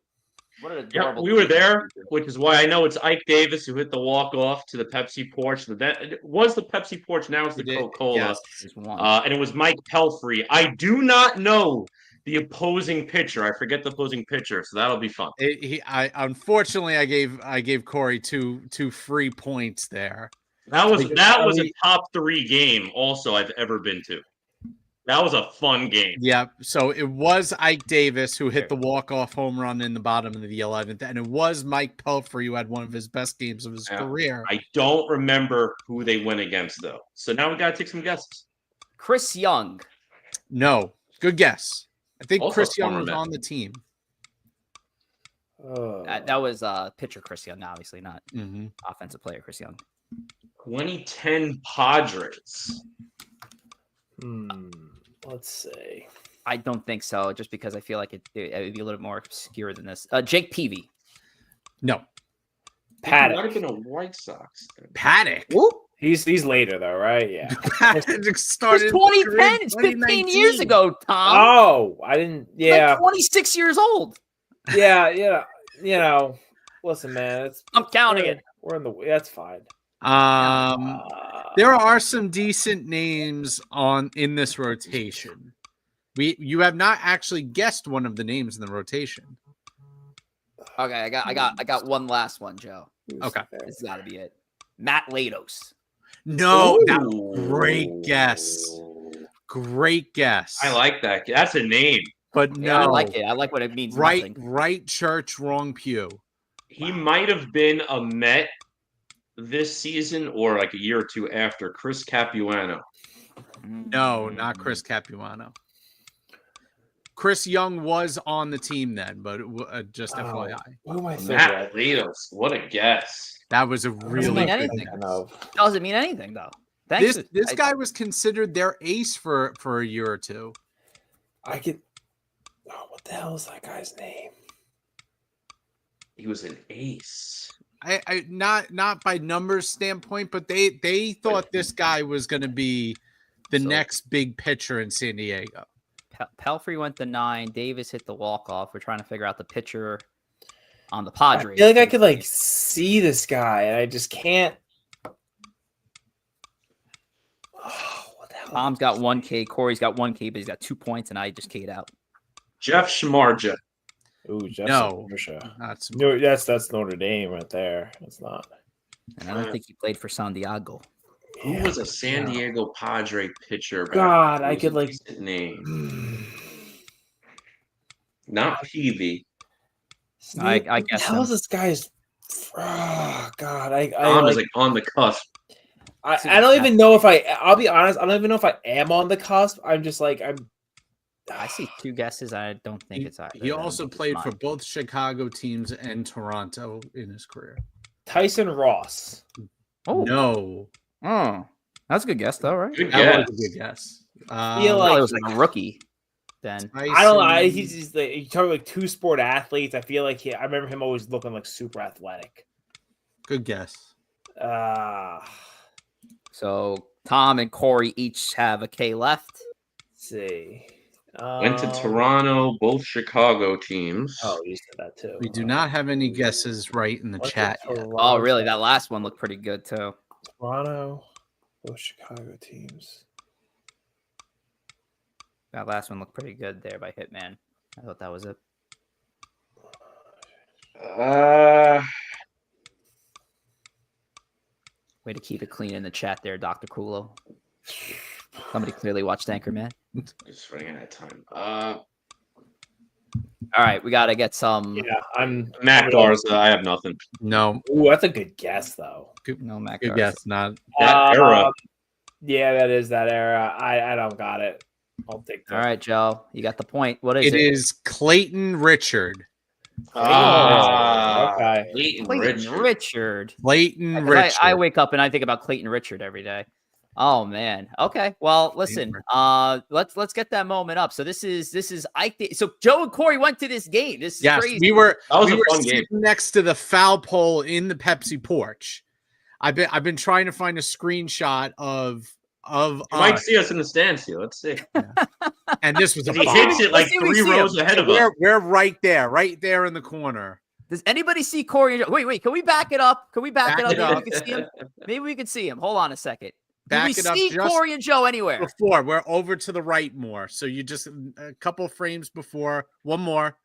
What an adorable we were there, which is why I know it's Ike Davis who hit the walk-off to the Pepsi porch. It was the Pepsi porch, now it's the Coca-Cola. Yes. And it was Mike Pelfrey. I do not know the opposing pitcher. I forget the opposing pitcher, so that'll be fun. Unfortunately, I gave Corey two free points there. That was a top 3 game also I've ever been to. That was a fun game. Yeah, so it was Ike Davis who hit the walk-off home run in the bottom of the 11th, and it was Mike Pelfrey who had one of his best games of his career. I don't remember who they went against, though. So now we got to take some guesses. Chris Young. No. Good guess. I think Also Chris Young was on the team. That was pitcher Chris Young, obviously not offensive player Chris Young. 2010 Padres. Let's see. I don't think so, just because I feel like it would be a little more obscure than this. Jake Peavy. No. Paddock. Might have been a White Sox. Paddock. He's later though, right? Yeah. Paddock started 2010. It's 15 years ago, Tom. Oh, I didn't. Yeah. Like 26 years old. Yeah. Listen, man. I'm counting it. We're in the. That's fine. There are some decent names in this rotation. You have not actually guessed one of the names in the rotation. Okay, I got one last one, Joe. Okay, this has got to be it. Matt Latos. No, great guess. Great guess. I like that. That's a name. But no, I like it. I like what it means. Right church, wrong pew. He might have been a Met this season or like a year or two after. Chris Capuano. No, not Chris Capuano. Chris Young was on the team then, but just FYI. Who am I thinking? Matt Latos. What a guess. That was a really good guess. Doesn't mean anything though. This guy was considered their ace for a year or two. What the hell is that guy's name? He was an ace. I not by numbers standpoint, but they thought this guy was going to be the next big pitcher in San Diego. Pelfrey went the 9. Davis hit the walk-off. We're trying to figure out the pitcher on the Padres. I feel like I could see this guy, and I just can't. What the hell? Tom's got 1K. Corey's got 1K, but he's got 2 points, and I just K'd out. Jeff Shamarja. Ooh, Jeff Shamarja. That's Notre Dame right there. It's not. And I don't think he played for San Diego. Who was a San Diego Padre pitcher? God, I could name. Not Peavy. I guess. How is this guy's? Oh God, I was on the cusp. I don't even know if I'll be honest. I don't even know if I am on the cusp. I'm just I'm. I see 2 guesses. I don't think it's either. He also played for both Chicago teams and Toronto in his career. Tyson Ross. Oh no. Oh, that's a good guess, though, right? That was a good guess. I feel like it was like a rookie. Then I don't know. He's you talk 2 sport athletes. I feel like I remember him always looking super athletic. Good guess. So Tom and Corey each have a K left. Let's see. Went to Toronto, both Chicago teams. Oh, you said that too. We do not have any guesses right in the chat yet. Oh, really? That last one looked pretty good too. Toronto, both Chicago teams. That last one looked pretty good there by Hitman. I thought that was it. Way to keep it clean in the chat there, Dr. Kulo. Somebody clearly watched Anchorman. Just running out of time. All right, we got to get some. Yeah, I'm Mac Garza. I have nothing. No. Ooh, that's a good guess, though. No Mac Good Garza. guess. Not that era. Yeah, that is that era. I don't got it. I'll take that. All right, Joe, you got the point. What is it? It is Clayton Richard. Okay. Clayton Richard. Clayton Richard. I wake up and I think about Clayton Richard every day. Oh man. Okay. Well, listen. Let's get that moment up. So this is so Joe and Corey went to this game. This is crazy. We were fun sitting game. next to the foul pole in the Pepsi porch. I've been trying to find a screenshot of you might see us in the stands here. Let's see. And this was he hits it like 3 rows ahead of us. We're right there in the corner. Does anybody see Corey? Wait. Can we back it up? Maybe we can see him. Maybe we can see him. Hold on a second. Do we see Corey and Joe anywhere? Before we're over to the right more. So you just a couple frames before. One more.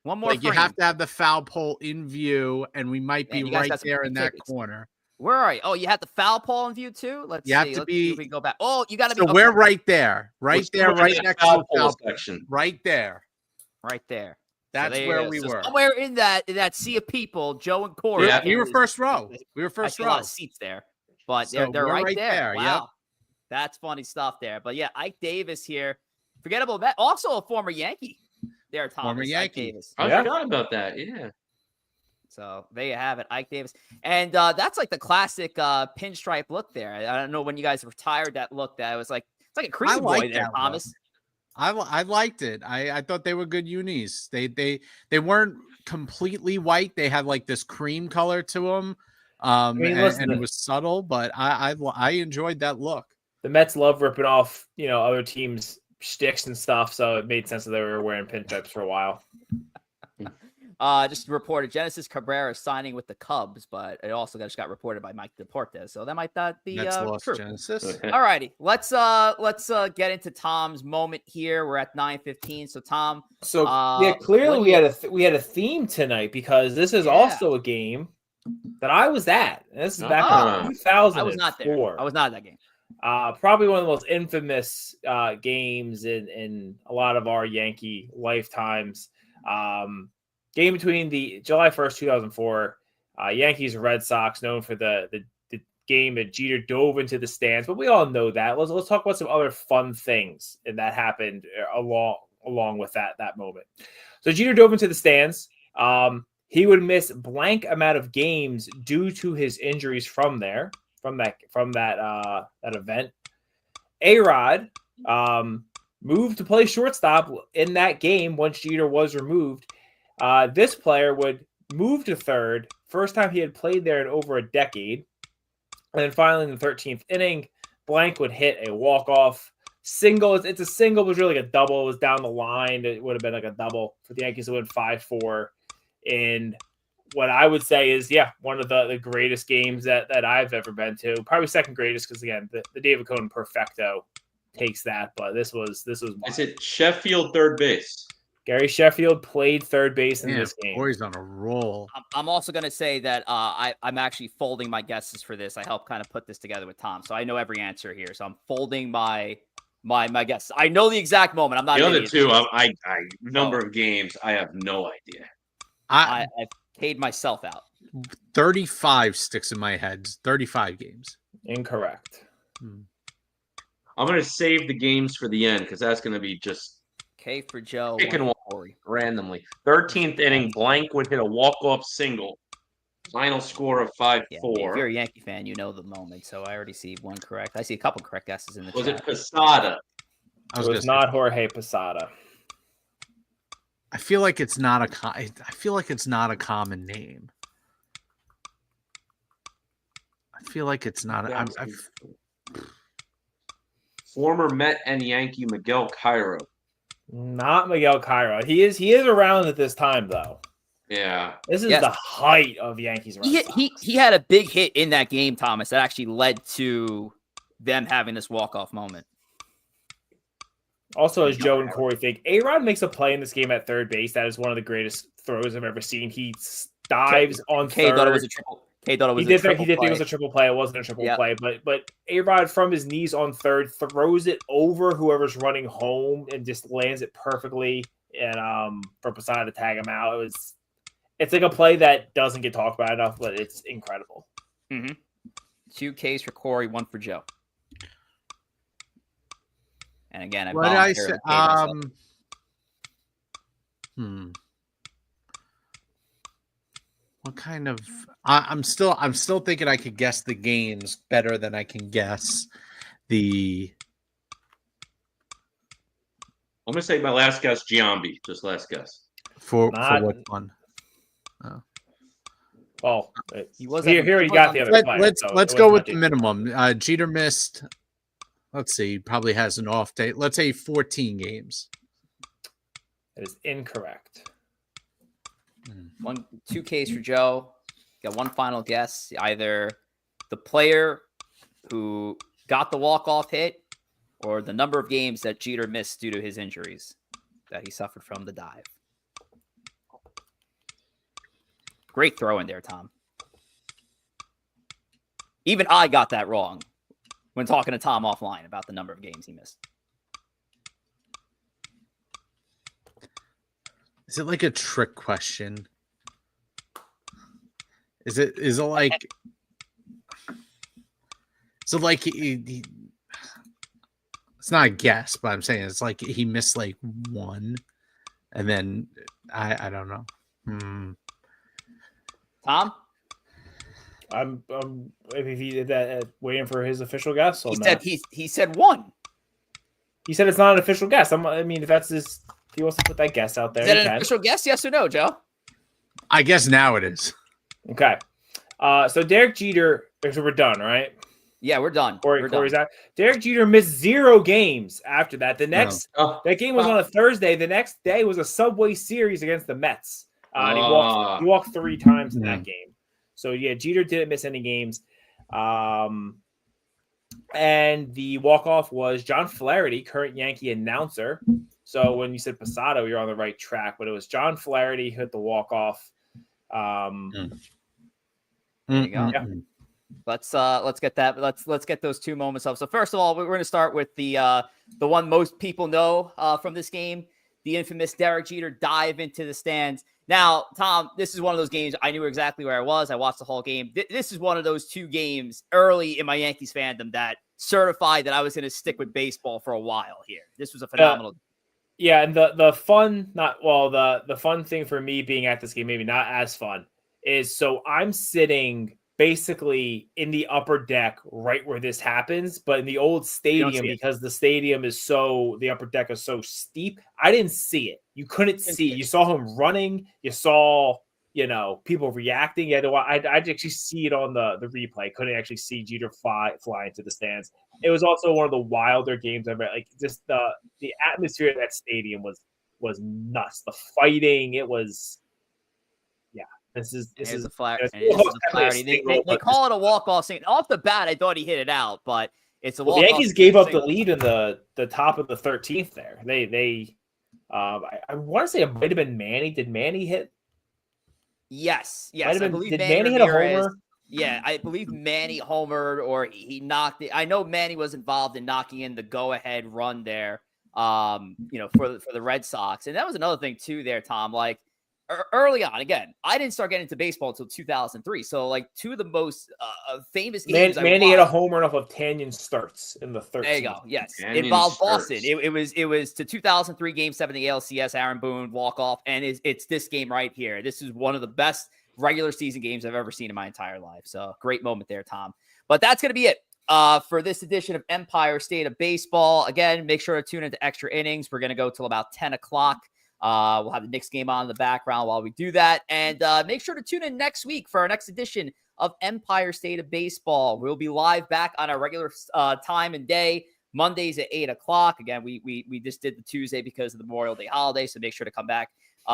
Frame. You have to have the foul pole in view, and we might be right there in that corner. Where are you? Oh, you had the foul pole in view too? Let's see. Let's see if we go back. Oh, you got to be. So we're right there. Right next to the foul pole section. Right there. That's where we were. Somewhere in that sea of people, Joe and Corey. Yeah, we were first row. We were first row. A lot of seats there, but they're right there. Wow. Yep. That's funny stuff there. But yeah, Ike Davis here. Forgettable bet. Also a former Yankee there, Thomas. Former Yankee. Davis. I forgot about that. Yeah. So there you have it, Ike Davis. And that's like the classic pinstripe look there. I don't know when you guys retired that look. That was like, it's like a cream boy there, Thomas. Look. I liked it. I thought they were good unis. They weren't completely white. They had like this cream color to them. And it was subtle, but I enjoyed that look. The Mets love ripping off, other teams' shticks and stuff, so it made sense that they were wearing pinstripes for a while. Just reported Genesis Cabrera signing with the Cubs, but it also just got reported by Mike Deportes, so that might not be true. Genesis. All righty, let's get into Tom's moment here. We're at 9:15, so Tom. So clearly we had a theme tonight because this is also a game that I was at. And this is back in 2004. I was not there. I was not at that game. Probably one of the most infamous games in a lot of our Yankee lifetimes. Game between the July 1st, 2004, Yankees Red Sox, known for the game that Jeter dove into the stands, but we all know that. Let's talk about some other fun things that happened along with that moment. So Jeter dove into the stands. He would miss blank amount of games due to his injuries from that event. A-Rod moved to play shortstop in that game once Jeter was removed. This player would move to third, first time he had played there in over a decade. And then finally in the 13th inning, blank would hit a walk-off single. It's a single, it was really like a double. It was down the line. It would have been like a double for the Yankees to win 5-4. And what I would say is, one of the greatest games that I've ever been to. Probably second greatest because, again, the David Cone Perfecto takes that. But this was wild. Is it Sheffield third base? Gary Sheffield played third base in this game. Boy's on a roll. I'm also going to say that I'm actually folding my guesses for this. I helped kind of put this together with Tom, so I know every answer here. So I'm folding my guesses. I know the exact moment. I'm not. The other two, I number of games, I have no idea. I've paid myself out. 35 sticks in my head. 35 games. Incorrect. I'm going to save the games for the end because that's going to be just K for Joe. Picking one randomly. 13th inning, blank would hit a walk-off single. Final score of 5-4. If you're a Yankee fan, you know the moment. So I already see one correct. I see a couple correct guesses in the chat. Was it Posada? It was not Jorge Posada. I feel like it's not a common name. I feel like it's not. Former Met and Yankee Miguel Cairo. Not Miguel Cairo. He is around at this time though. Yeah. This is the height of Yankees. He had a big hit in that game, Thomas, that actually led to them having this walk-off moment. Also, as Joe and Corey think, A-Rod makes a play in this game at third base. That is one of the greatest throws I've ever seen. He dives on K third. Thought it was a triple. He did think it was a triple play. It wasn't a triple play, but A-Rod from his knees on third throws it over whoever's running home and just lands it perfectly. And for Posada to tag him out, it's like a play that doesn't get talked about enough, but it's incredible. 2 Ks for Corey, 1 for Joe. And again, what did I say? What kind of? I'm still thinking I could guess the games better than I can guess the. I'm gonna say my last guess, Giambi. Just last guess. For what one? Oh. Well, here you got the other. Let's go with the minimum. Jeter missed. Let's see. Probably has an off date. Let's say 14 games. That is incorrect. 2 Ks for Joe. Got one final guess. Either the player who got the walk-off hit or the number of games that Jeter missed due to his injuries that he suffered from the dive. Great throw in there, Tom. Even I got that wrong when talking to Tom offline about the number of games he missed. Is it like a trick question? Is it like he it's not a guess, but I'm saying it's like he missed like one and then I don't know. Tom? I'm if he did that waiting for his official guess. He said 1. He said it's not an official guess. I mean, if that's if he wants to put that guess out there, is that an official guess? Yes or no, Joe? I guess now it is. Okay. So Derek Jeter. So we're done, right? Yeah, we're done. Corey's out. Derek Jeter missed 0 games after that. The next that game was on a Thursday. The next day was a Subway Series against the Mets. And he walked 3 times in that game. So yeah, Jeter didn't miss any games. And the walk-off was John Flaherty, current Yankee announcer. So when you said Posada, you're on the right track, but it was John Flaherty hit the walk-off. There you go. Yeah. Let's get that. Let's get those 2 moments up. So first of all, we're going to start with the one most people know from this game, the infamous Derek Jeter dive into the stands. Now, Tom, this is one of those games I knew exactly where I was. I watched the whole game. This is one of those 2 games early in my Yankees fandom that certified that I was going to stick with baseball for a while here. This was a phenomenal. Yeah, and the fun, the fun thing for me being at this game, maybe not as fun, is so I'm sitting basically in the upper deck right where this happens, but in the old stadium, because the stadium is the upper deck is so steep, I didn't see it. You couldn't see. You saw him running. You saw, people reacting. I'd actually see it on the replay. Couldn't actually see Jeter fly into the stands. It was also one of the wilder games I've ever, like, just the atmosphere of that stadium was nuts. The fighting, it was, yeah. This is a Flaherty. They call it a walk-off thing. Off the bat, I thought he hit it out, but it's a walk-off. The Yankees gave up the lead in the top of the 13th there. I want to say it might have been Manny. Did Manny hit? Yes. I believe did Manny hit a homer? Yeah, I believe Manny homered, or he knocked it. I know Manny was involved in knocking in the go-ahead run there, for the Red Sox. And that was another thing too there, Tom. Like, early on, again, I didn't start getting into baseball until 2003. So, like, 2 of the most famous games. Manny had a homer off of Tanyan starts in the 13th. There you go. Yes, it involved Boston. It was to 2003 Game 7 of the ALCS. Aaron Boone walk off, and it's this game right here. This is one of the best regular season games I've ever seen in my entire life. So, great moment there, Tom. But that's gonna be it for this edition of Empire State of Baseball. Again, make sure to tune into Extra Innings. We're gonna go till about 10 o'clock. We'll have the Knicks game on in the background while we do that. And make sure to tune in next week for our next edition of Empire State of Baseball. We'll be live back on our regular time and day, Mondays at 8 o'clock. Again, we just did the Tuesday because of the Memorial Day holiday, so make sure to come back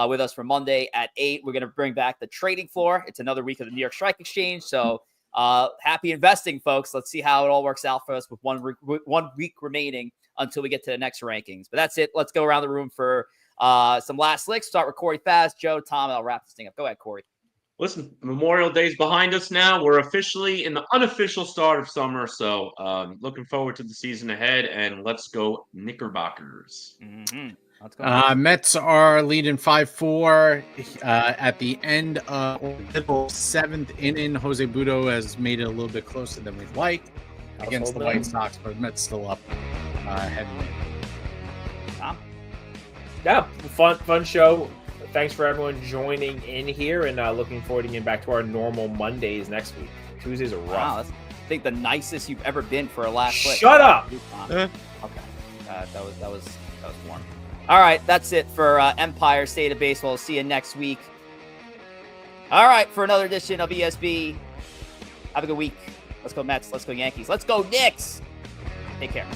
with us for Monday at 8. We're going to bring back the trading floor. It's another week of the New York Strike Exchange, so happy investing, folks. Let's see how it all works out for us with 1 week remaining until we get to the next rankings. But that's it. Let's go around the room for some last licks. Start with Corey Favs, Joe, Tom, and I'll wrap this thing up. Go ahead, Corey. Listen, Memorial Day's behind us now. We're officially in the unofficial start of summer, so looking forward to the season ahead, and let's go Knickerbockers. Mm-hmm. Let's go. Mets are leading 5-4 at the end of the 7th inning. Jose Budo has made it a little bit closer than we'd like against the White Sox, but Mets still up heading in. Tom? Yeah, fun show. Thanks for everyone joining in here, and looking forward to getting back to our normal Mondays next week. Tuesdays are rough. Wow, that's, I think, the nicest you've ever been for a last clip. Shut up. Okay, that was warm. All right, that's it for Empire State of Baseball. We'll see you next week. All right, for another edition of ESB. Have a good week. Let's go Mets. Let's go Yankees. Let's go Knicks. Take care.